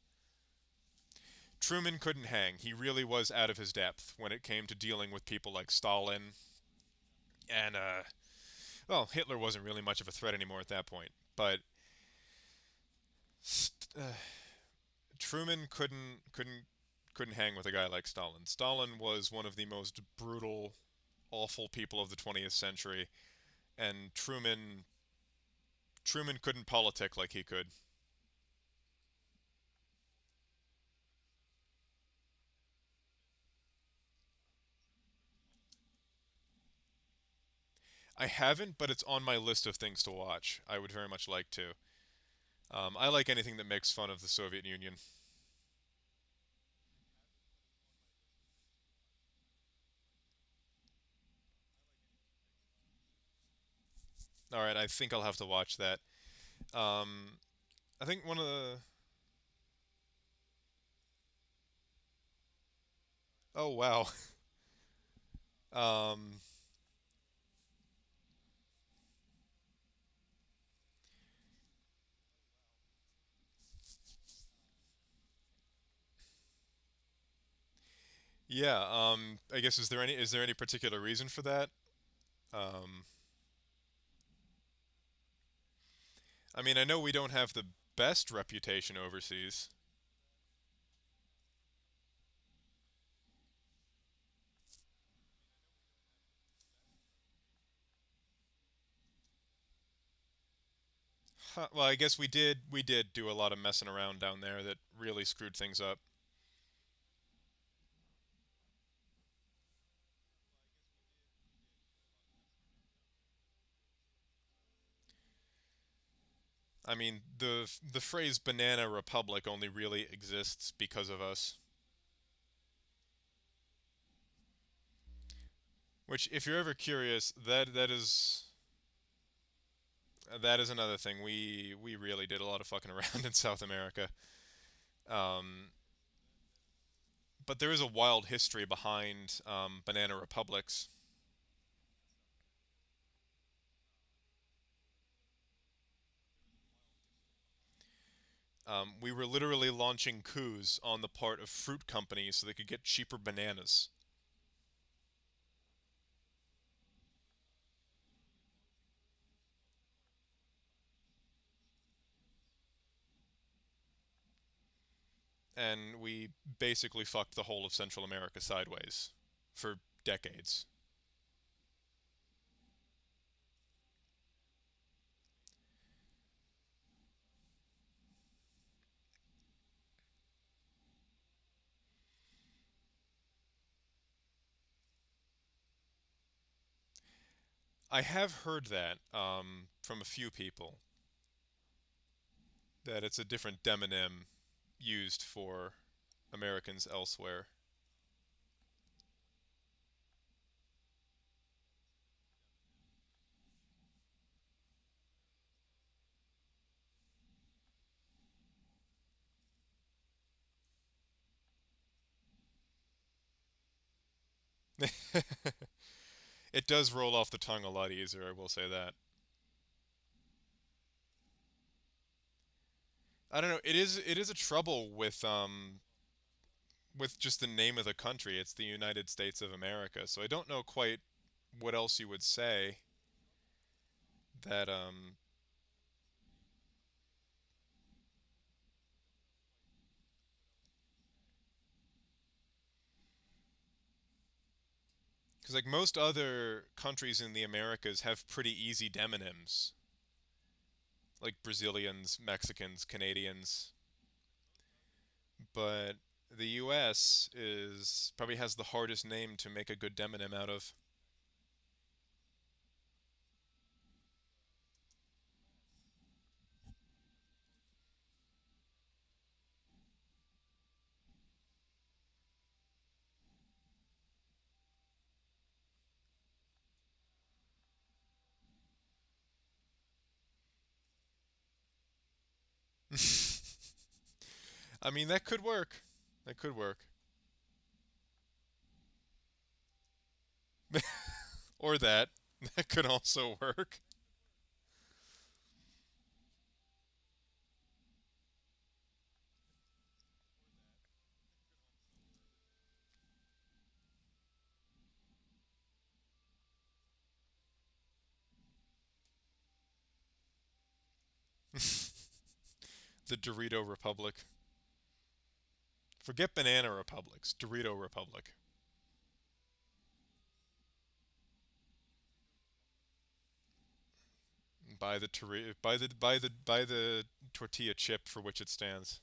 Truman couldn't hang. He really was out of his depth when it came to dealing with people like Stalin and well, Hitler wasn't really much of a threat anymore at that point. But uh, Truman couldn't hang with a guy like Stalin. Stalin was one of the most brutal, awful people of the 20th century, and Truman couldn't politic like he could. I haven't, but it's on my list of things to watch. I would very much like to. I like anything that makes fun of the Soviet Union. All right, I think I'll have to watch that. Um, I think one of the. Oh wow. Um, yeah. I guess is there any particular reason for that? Um, I mean, I know we don't have the best reputation overseas. Huh, well, I guess we did do a lot of messing around down there that really screwed things up. I mean, the phrase "banana republic" only really exists because of us. Which, if you're ever curious, that is another thing. We really did a lot of fucking around in South America. Um, but there is a wild history behind banana republics. We were literally launching coups on the part of fruit companies so they could get cheaper bananas. And we basically fucked the whole of Central America sideways for decades. I have heard that from a few people that it's a different demonym used for Americans elsewhere. It does roll off the tongue a lot easier, I will say that. I don't know. It is a trouble with just the name of the country. It's the United States of America. So I don't know quite what else you would say that because like most other countries in the Americas have pretty easy demonyms, like Brazilians, Mexicans, Canadians, but the US is probably has the hardest name to make a good demonym out of. I mean, that could work. That could work. Or that. That could also work. The Dorito Republic. Forget banana republics. Dorito Republic. Buy the tortilla chip for which it stands.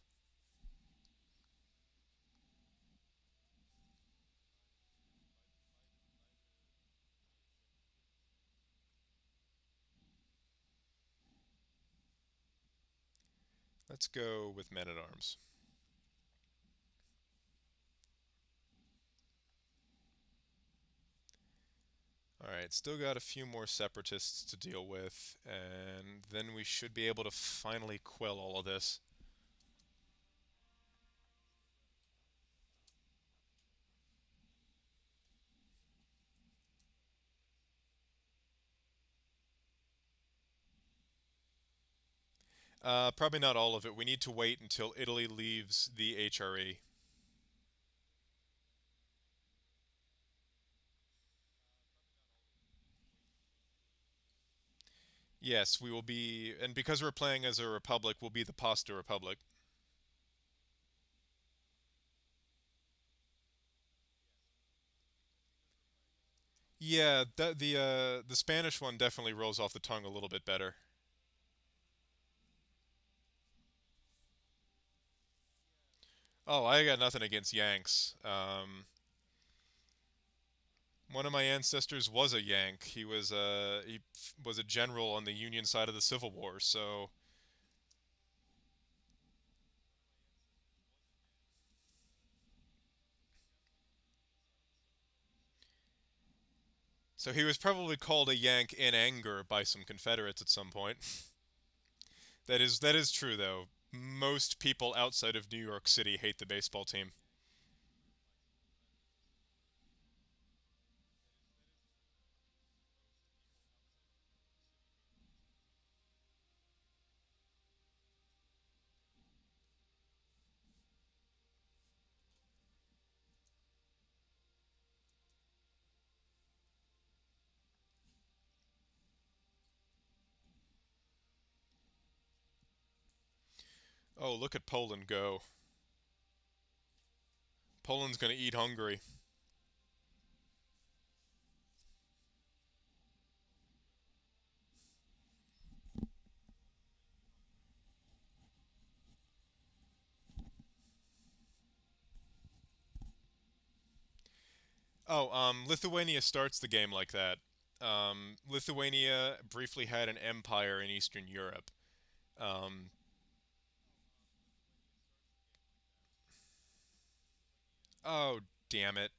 Let's go with men at arms. All right, still got a few more separatists to deal with, and then we should be able to finally quell all of this. Probably not all of it. We need to wait until Italy leaves the HRE. Yes, we will be, and because we're playing as a republic, we'll be the Pasta Republic. Yeah, the Spanish one definitely rolls off the tongue a little bit better. Oh, I got nothing against Yanks. One of my ancestors was a Yank. He was a general on the Union side of the Civil War. So So he was probably called a Yank in anger by some Confederates at some point. That is true though. Most people outside of New York City hate the baseball team. Oh, look at Poland go. Poland's going to eat Hungary. Oh, Lithuania starts the game like that. Lithuania briefly had an empire in Eastern Europe. Um, oh, damn it.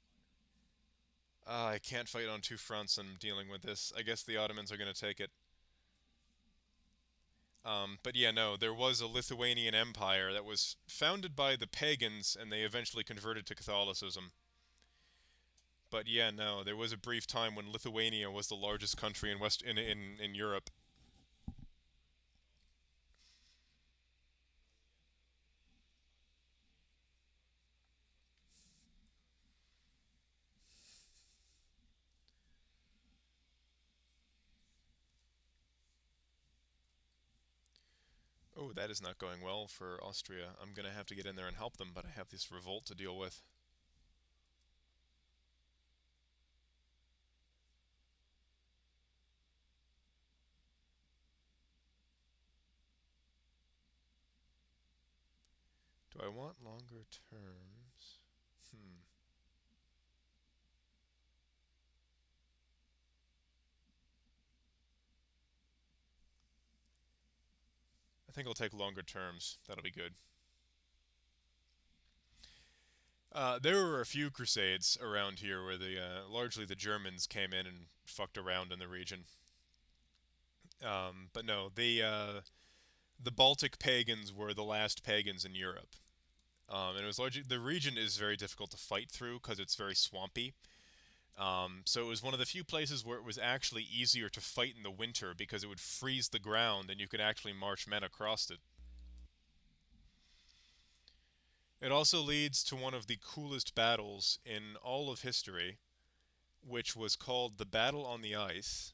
I can't fight on two fronts and I'm dealing with this. I guess the Ottomans are going to take it. But yeah, no, there was a Lithuanian empire that was founded by the pagans and they eventually converted to Catholicism. But yeah, no, there was a brief time when Lithuania was the largest country in in Europe. Oh, that is not going well for Austria. I'm gonna have to get in there and help them, but I have this revolt to deal with. Do I want longer terms? Hmm. I think I'll take longer terms. That'll be good. There were a few crusades around here where largely the Germans came in and fucked around in the region. But no, the Baltic pagans were the last pagans in Europe. And it was largely the region is very difficult to fight through because it's very swampy. So it was one of the few places where it was actually easier to fight in the winter because it would freeze the ground and you could actually march men across it. It also leads to one of the coolest battles in all of history, which was called the Battle on the Ice,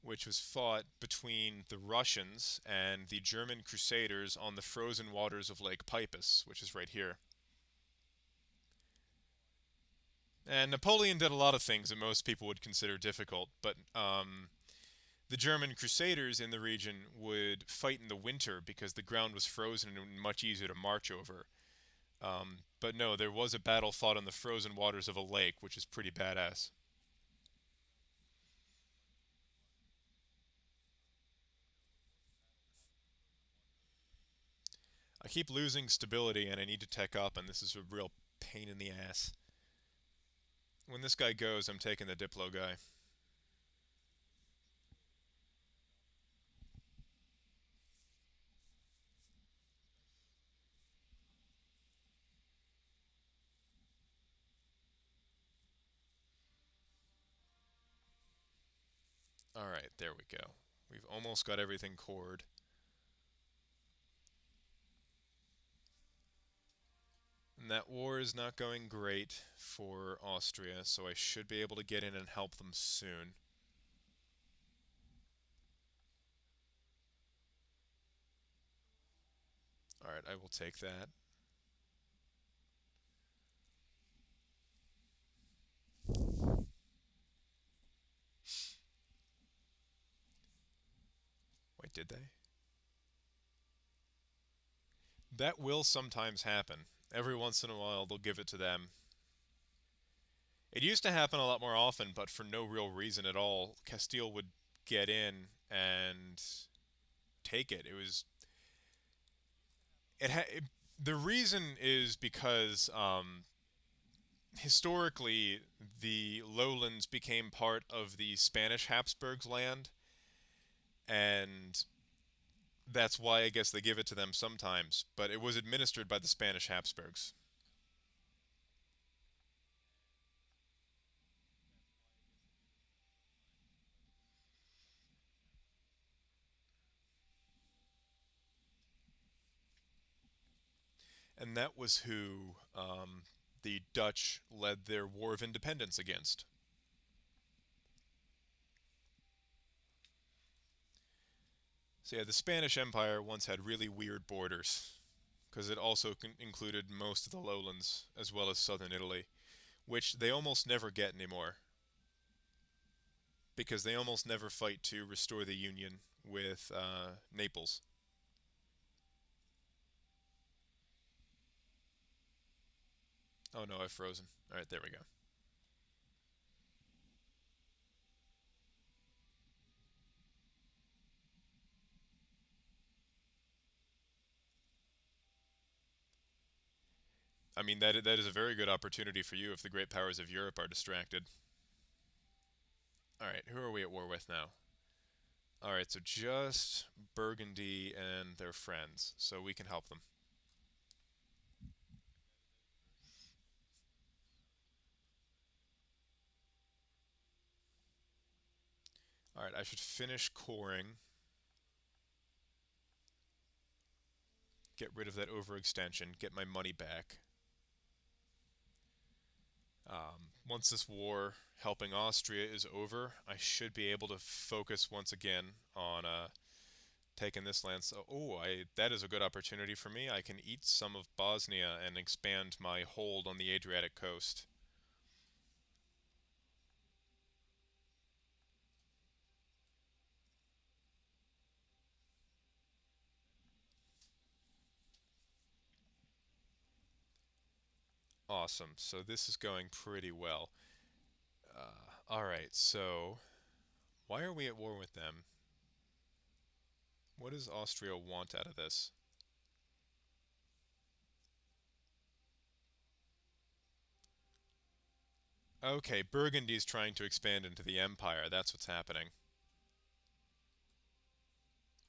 which was fought between the Russians and the German Crusaders on the frozen waters of Lake Peipus, which is right here. And Napoleon did a lot of things that most people would consider difficult, but the German Crusaders in the region would fight in the winter because the ground was frozen and much easier to march over. But no, there was a battle fought on the frozen waters of a lake, which is pretty badass. I keep losing stability and I need to tech up, and this is a real pain in the ass. When this guy goes, I'm taking the Diplo guy. Alright, there we go. We've almost got everything cored. And that war is not going great for Austria, so I should be able to get in and help them soon. Alright, I will take that. Wait, did they? That will sometimes happen. Every once in a while, they'll give it to them. It used to happen a lot more often, but for no real reason at all. Castile would get in and take it. It, ha- it The reason is because historically, the lowlands became part of the Spanish Habsburgs' land, and that's why I guess they give it to them sometimes. But it was administered by the Spanish Habsburgs. And that was who the Dutch led their War of Independence against. So yeah, the Spanish Empire once had really weird borders because it also included most of the lowlands as well as southern Italy, which they almost never get anymore because they almost never fight to restore the union with Naples. Oh no, I've frozen. All right, there we go. I mean that is a very good opportunity for you if the great powers of Europe are distracted. All right, who are we at war with now? All right, so just Burgundy and their friends, so we can help them. All right, I should finish coring, get rid of that overextension, get my money back. Once this war helping Austria is over, I should be able to focus once again on taking this land. So, oh, I that is a good opportunity for me. I can eat some of Bosnia and expand my hold on the Adriatic coast. Awesome. So this is going pretty well. All right. So why are we at war with them? What does Austria want out of this? Okay, Burgundy's trying to expand into the empire. That's what's happening.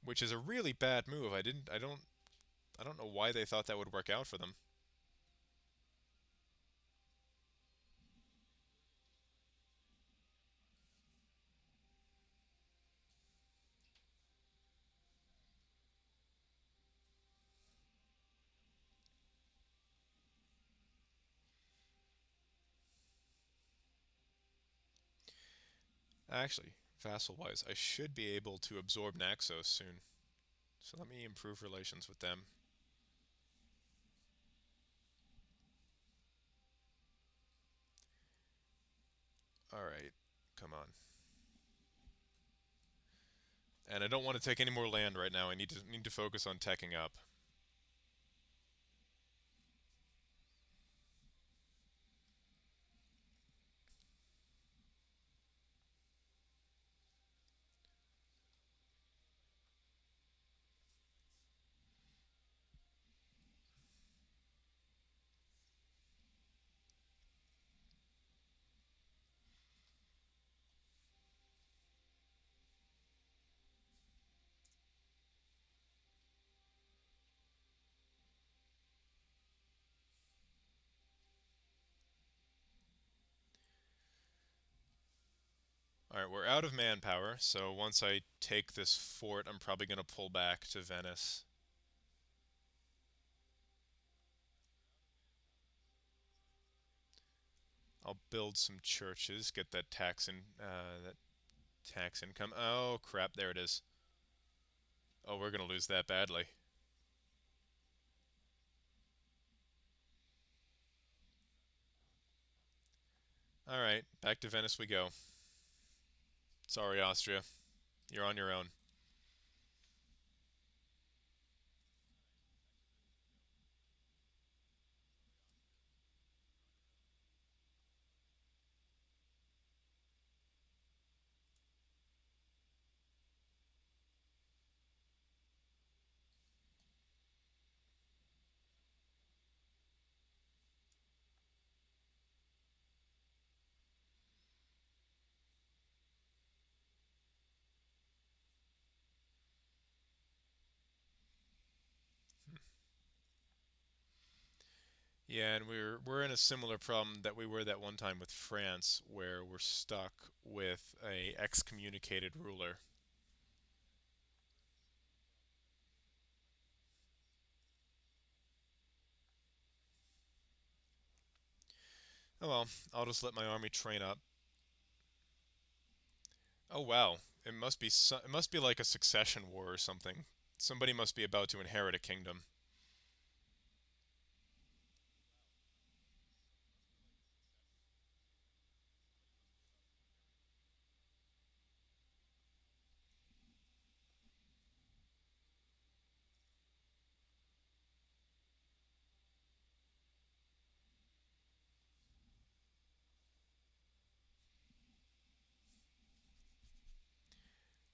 Which is a really bad move. I don't know why they thought that would work out for them. Actually, vassal-wise, I should be able to absorb Naxos soon. So let me improve relations with them. Alright, come on. And I don't want to take any more land right now. I need to focus on teching up. Alright, we're out of manpower, so once I take this fort, I'm probably going to pull back to Venice. I'll build some churches, get that tax income. Oh crap, there it is. Oh, we're gonna lose that badly. Alright, back to Venice we go. Sorry, Austria. You're on your own. Yeah, and we're in a similar problem that we were that one time with France, where we're stuck with a excommunicated ruler. Oh well, I'll just let my army train up. Oh wow, it must be like a succession war or something. Somebody must be about to inherit a kingdom.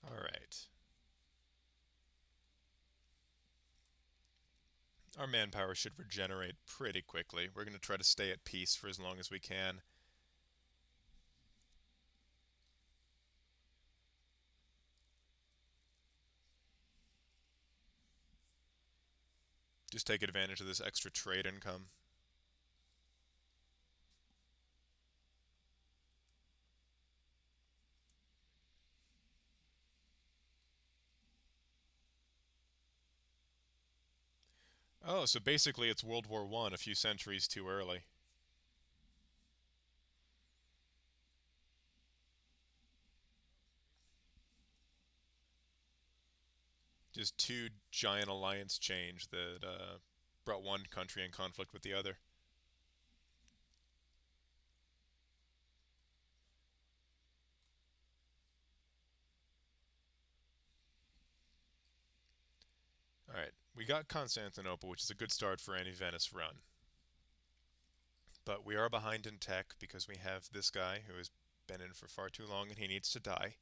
All right. Our manpower should regenerate pretty quickly. We're going to try to stay at peace for as long as we can. Just take advantage of this extra trade income. Oh, so basically it's World War One, a few centuries too early. Just two giant alliance change that brought one country in conflict with the other. Alright, we got Constantinople, which is a good start for any Venice run. But we are behind in tech because we have this guy who has been in for far too long and he needs to die.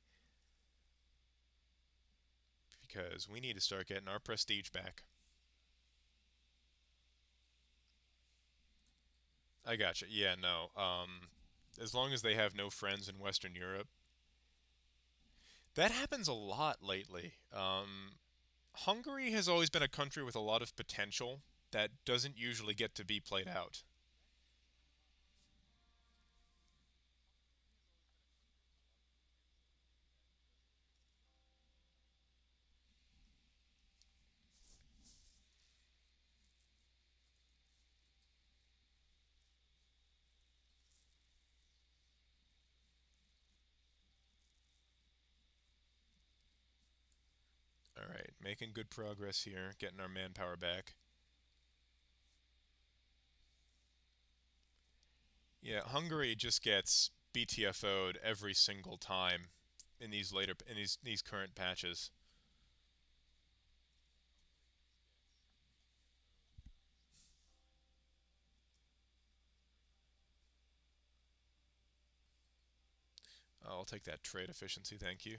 Because we need to start getting our prestige back. I gotcha. Yeah, no. As long as they have no friends in Western Europe, that happens a lot lately. Hungary has always been a country with a lot of potential that doesn't usually get to be played out. All right, making good progress here, getting our manpower back. Yeah, Hungary just gets BTFO'd every single time in these current patches. I'll take that trade efficiency, thank you.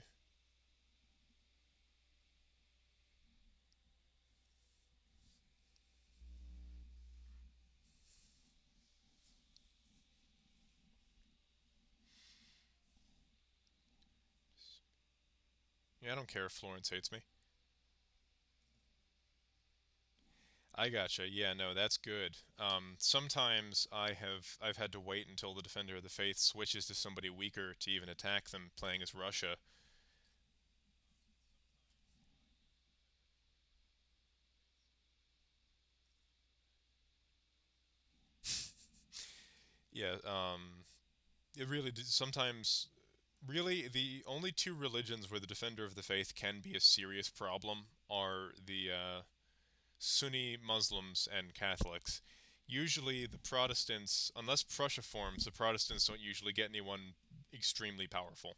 Yeah, I don't care if Florence hates me. I gotcha. Yeah, no, that's good. Sometimes I've had to wait until the Defender of the Faith switches to somebody weaker to even attack them playing as Russia. Yeah, it really sometimes really the only two religions where the Defender of the Faith can be a serious problem are the Sunni Muslims and Catholics. Usually the Protestants, unless Prussia forms, the Protestants don't usually get anyone extremely powerful.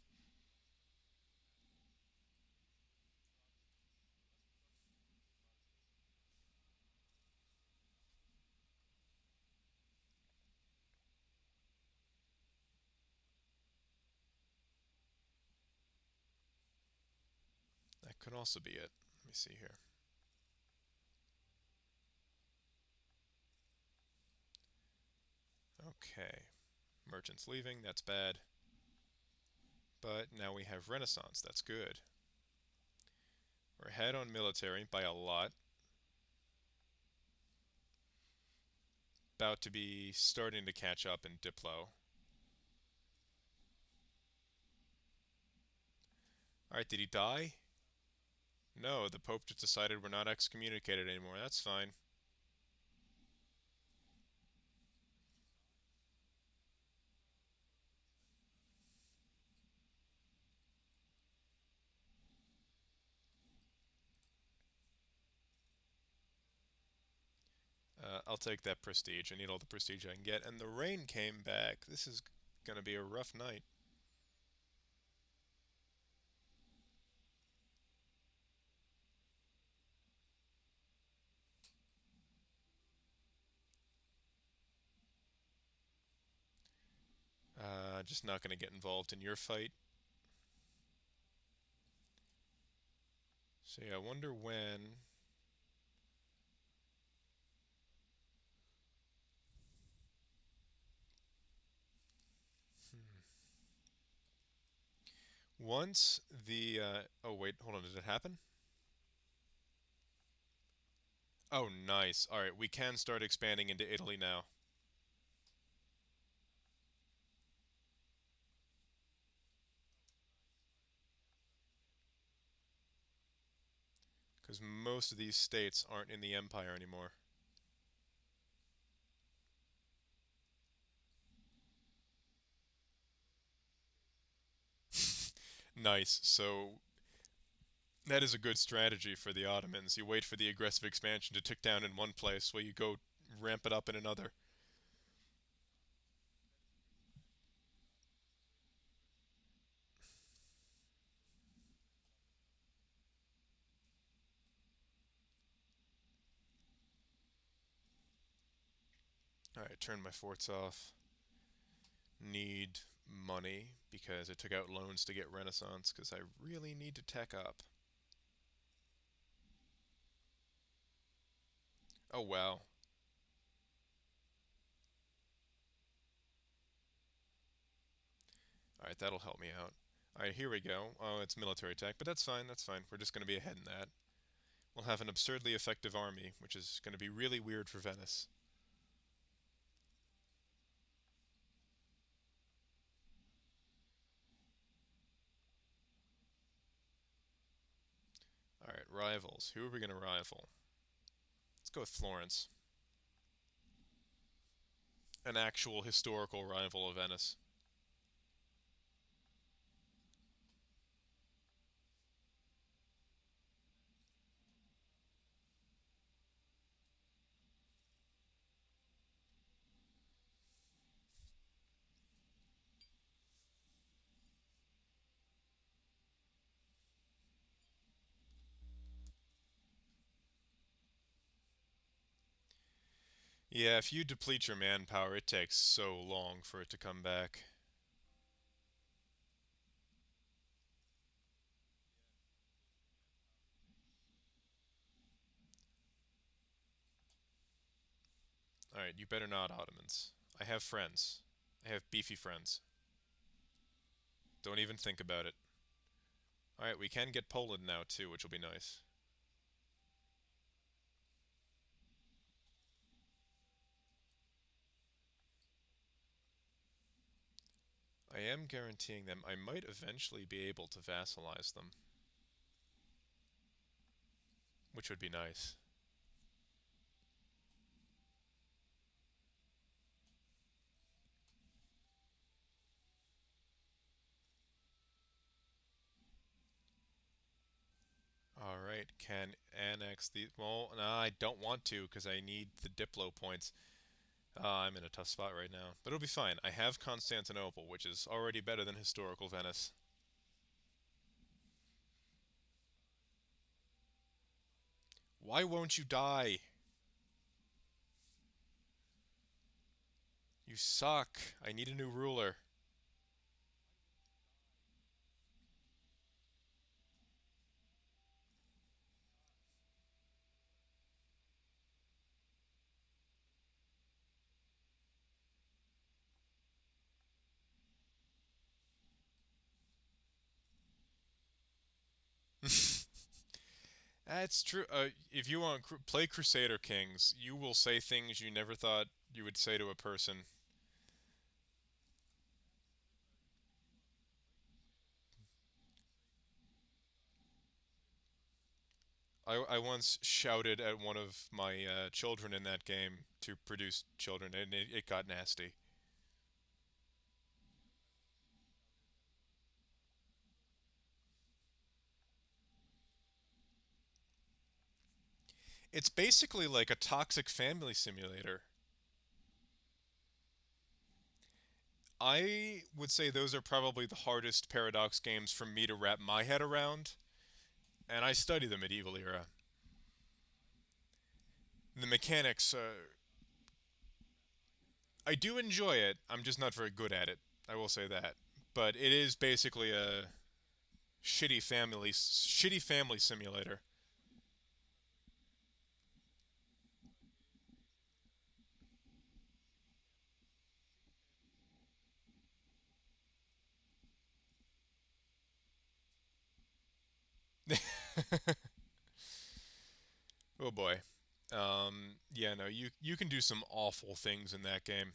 That could also be it. Let me see here. Okay. Merchants leaving, that's bad. But now we have Renaissance, that's good. We're ahead on military by a lot. about to be starting to catch up in Diplo. Alright, did he die? No, the Pope just decided we're not excommunicated anymore. That's fine. I'll take that prestige. I need all the prestige I can get. And the rain came back. This is gonna be a rough night. Just not gonna get involved in your fight. So yeah, I wonder when. Once the oh wait, hold on, did it happen? Oh, nice. All right, we can start expanding into Italy now. Because most of these states aren't in the empire anymore. Nice. So that is a good strategy for the Ottomans. You wait for the aggressive expansion to tick down in one place while you go ramp it up in another. Alright, turn my forts off. Need money because I took out loans to get Renaissance because I really need to tech up. Oh wow. Alright, that'll help me out. Alright, here we go. Oh, it's military tech, but that's fine, that's fine. We're just going to be ahead in that. We'll have an absurdly effective army, which is going to be really weird for Venice. Alright, rivals. Who are we going to rival? Let's go with Florence. An actual historical rival of Venice. Yeah, if you deplete your manpower, it takes so long for it to come back. Alright, you better not, Ottomans. I have friends. I have beefy friends. Don't even think about it. Alright, we can get Poland now too, which will be nice. I am guaranteeing them I might eventually be able to vassalize them, which would be nice. Alright, can annex the... Well, no, I don't want to because I need the Diplo points. I'm in a tough spot right now. But it'll be fine. I have Constantinople, which is already better than historical Venice. Why won't you die? You suck. I need a new ruler. That's true. If you want play Crusader Kings, you will say things you never thought you would say to a person. I once shouted at one of my children in that game to produce children, and it got nasty. It's basically like a toxic family simulator. I would say those are probably the hardest Paradox games for me to wrap my head around, and I study the medieval era. The mechanics, I do enjoy it. I'm just not very good at it. I will say that. But it is basically a shitty family simulator. Oh boy. Yeah, no, you can do some awful things in that game.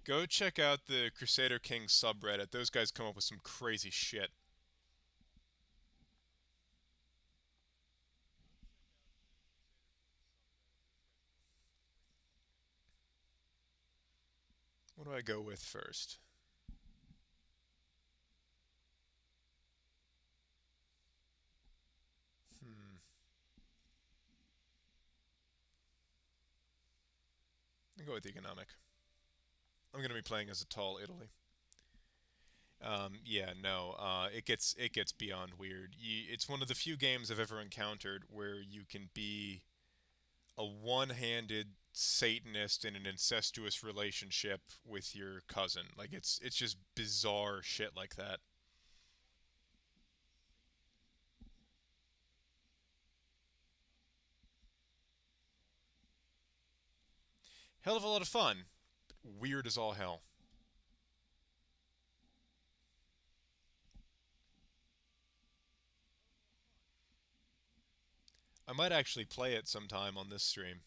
Go check out the Crusader Kings subreddit. Those guys come up with some crazy shit. What do I go with first? Hmm. I'll go with economic. I'm gonna be playing as a tall Italy. Yeah, no, it gets beyond weird. It's one of the few games I've ever encountered where you can be a one-handed Satanist in an incestuous relationship with your cousin. Like it's just bizarre shit like that. Hell of a lot of fun. Weird as all hell. I might actually play it sometime on this stream.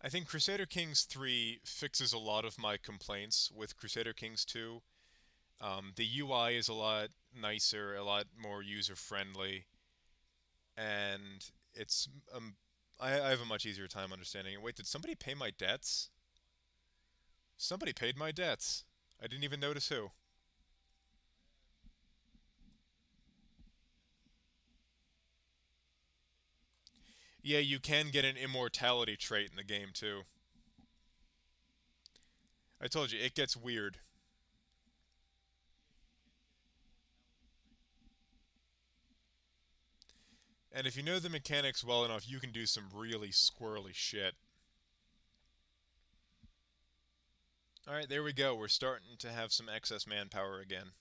I think Crusader Kings 3 fixes a lot of my complaints with Crusader Kings 2. The UI is a lot nicer, a lot more user friendly, and it's I have a much easier time understanding it. Wait, did somebody pay my debts? Somebody paid my debts. I didn't even notice who. Yeah, you can get an immortality trait in the game too. I told you, it gets weird. And if you know the mechanics well enough, you can do some really squirrely shit. Alright, there we go. We're starting to have some excess manpower again.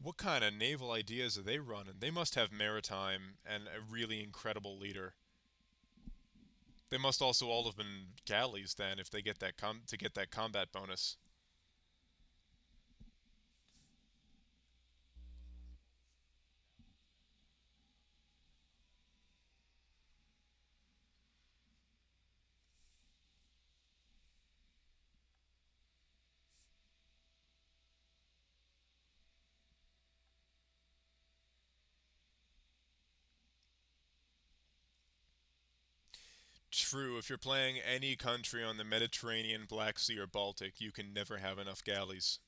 What kind of naval ideas are they running? They must have maritime and a really incredible leader. They must also all have been galleys then if they get that to get that combat bonus. True, if you're playing any country on the Mediterranean, Black Sea, or Baltic, you can never have enough galleys.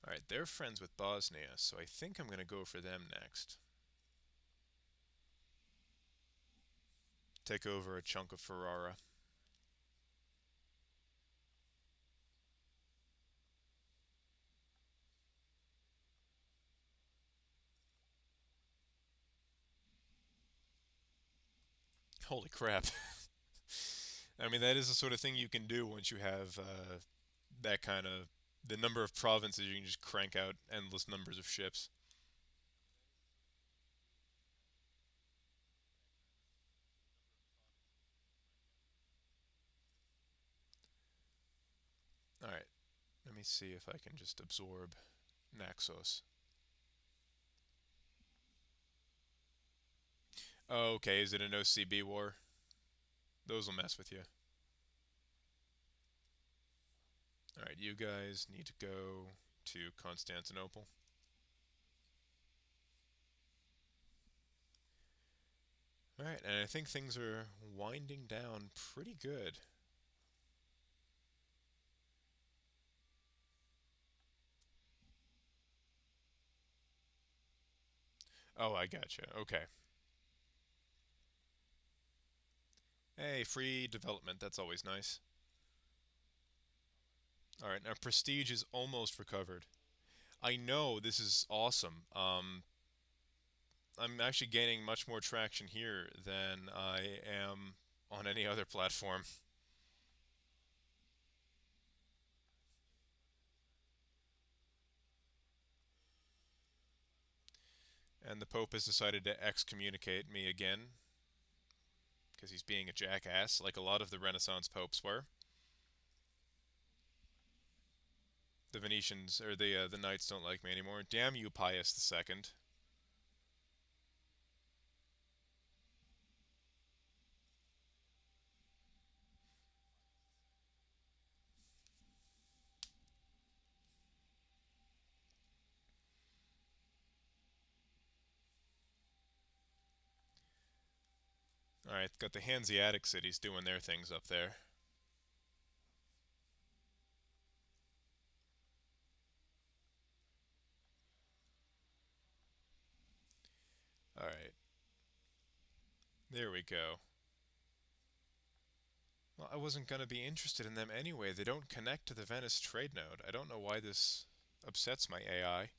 Alright, they're friends with Bosnia, so I think I'm gonna go for them next. Take over a chunk of Ferrara. Holy crap. I mean, that is the sort of thing you can do once you have that kind of the number of provinces. You can just crank out endless numbers of ships. All right, let me see if I can just absorb Naxos. Oh, okay. Is it an OCB war? Those will mess with you. All right, you guys need to go to Constantinople. All right, and I think things are winding down pretty good. Oh, I gotcha. Okay. Hey, free development. That's always nice. All right, now prestige is almost recovered. I know this is awesome. I'm actually gaining much more traction here than I am on any other platform. And the Pope has decided to excommunicate me again because he's being a jackass, like a lot of the Renaissance popes were. The Venetians or the knights don't like me anymore. Damn you, Pius the Second. All right, got the Hanseatic cities doing their things up there. All right, there we go. Well, I wasn't going to be interested in them anyway. They don't connect to the Venice trade node. I don't know why this upsets my AI.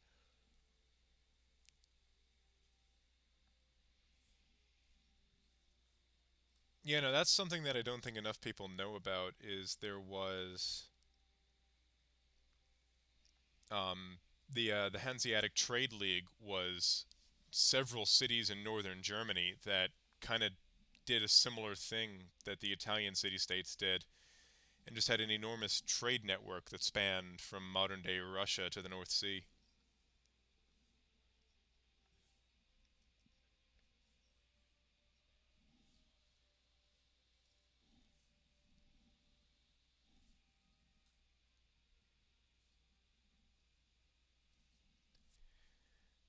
Yeah, no, that's something that I don't think enough people know about is there was um, the Hanseatic Trade League was several cities in northern Germany that kind of did a similar thing that the Italian city-states did, and just had an enormous trade network that spanned from modern-day Russia to the North Sea.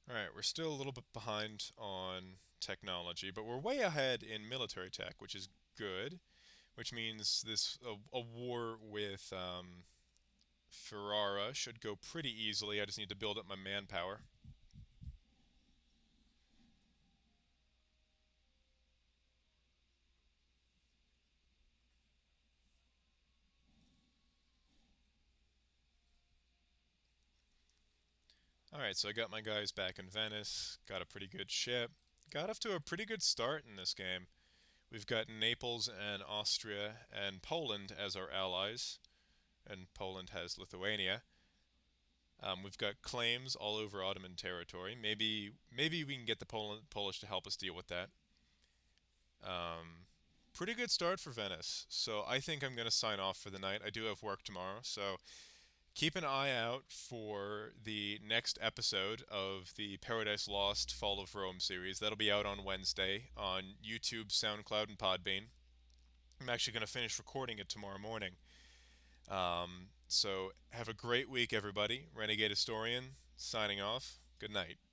All right, we're still a little bit behind on technology, but we're way ahead in military tech, which is good. Which means this a war with Ferrara should go pretty easily. I just need to build up my manpower. All right, so I got my guys back in Venice. Got a pretty good ship. Got off to a pretty good start in this game. We've got Naples and Austria and Poland as our allies, and Poland has Lithuania. We've got claims all over Ottoman territory. Maybe we can get the Polish to help us deal with that. Um, Pretty good start for Venice. So I think I'm going to sign off for the night. I do have work tomorrow, so keep an eye out for the next episode of the Paradise Lost Fall of Rome series. That'll be out on Wednesday on YouTube, SoundCloud, and Podbean. I'm actually going to finish recording it tomorrow morning. So have a great week, everybody. Renegade Historian signing off. Good night.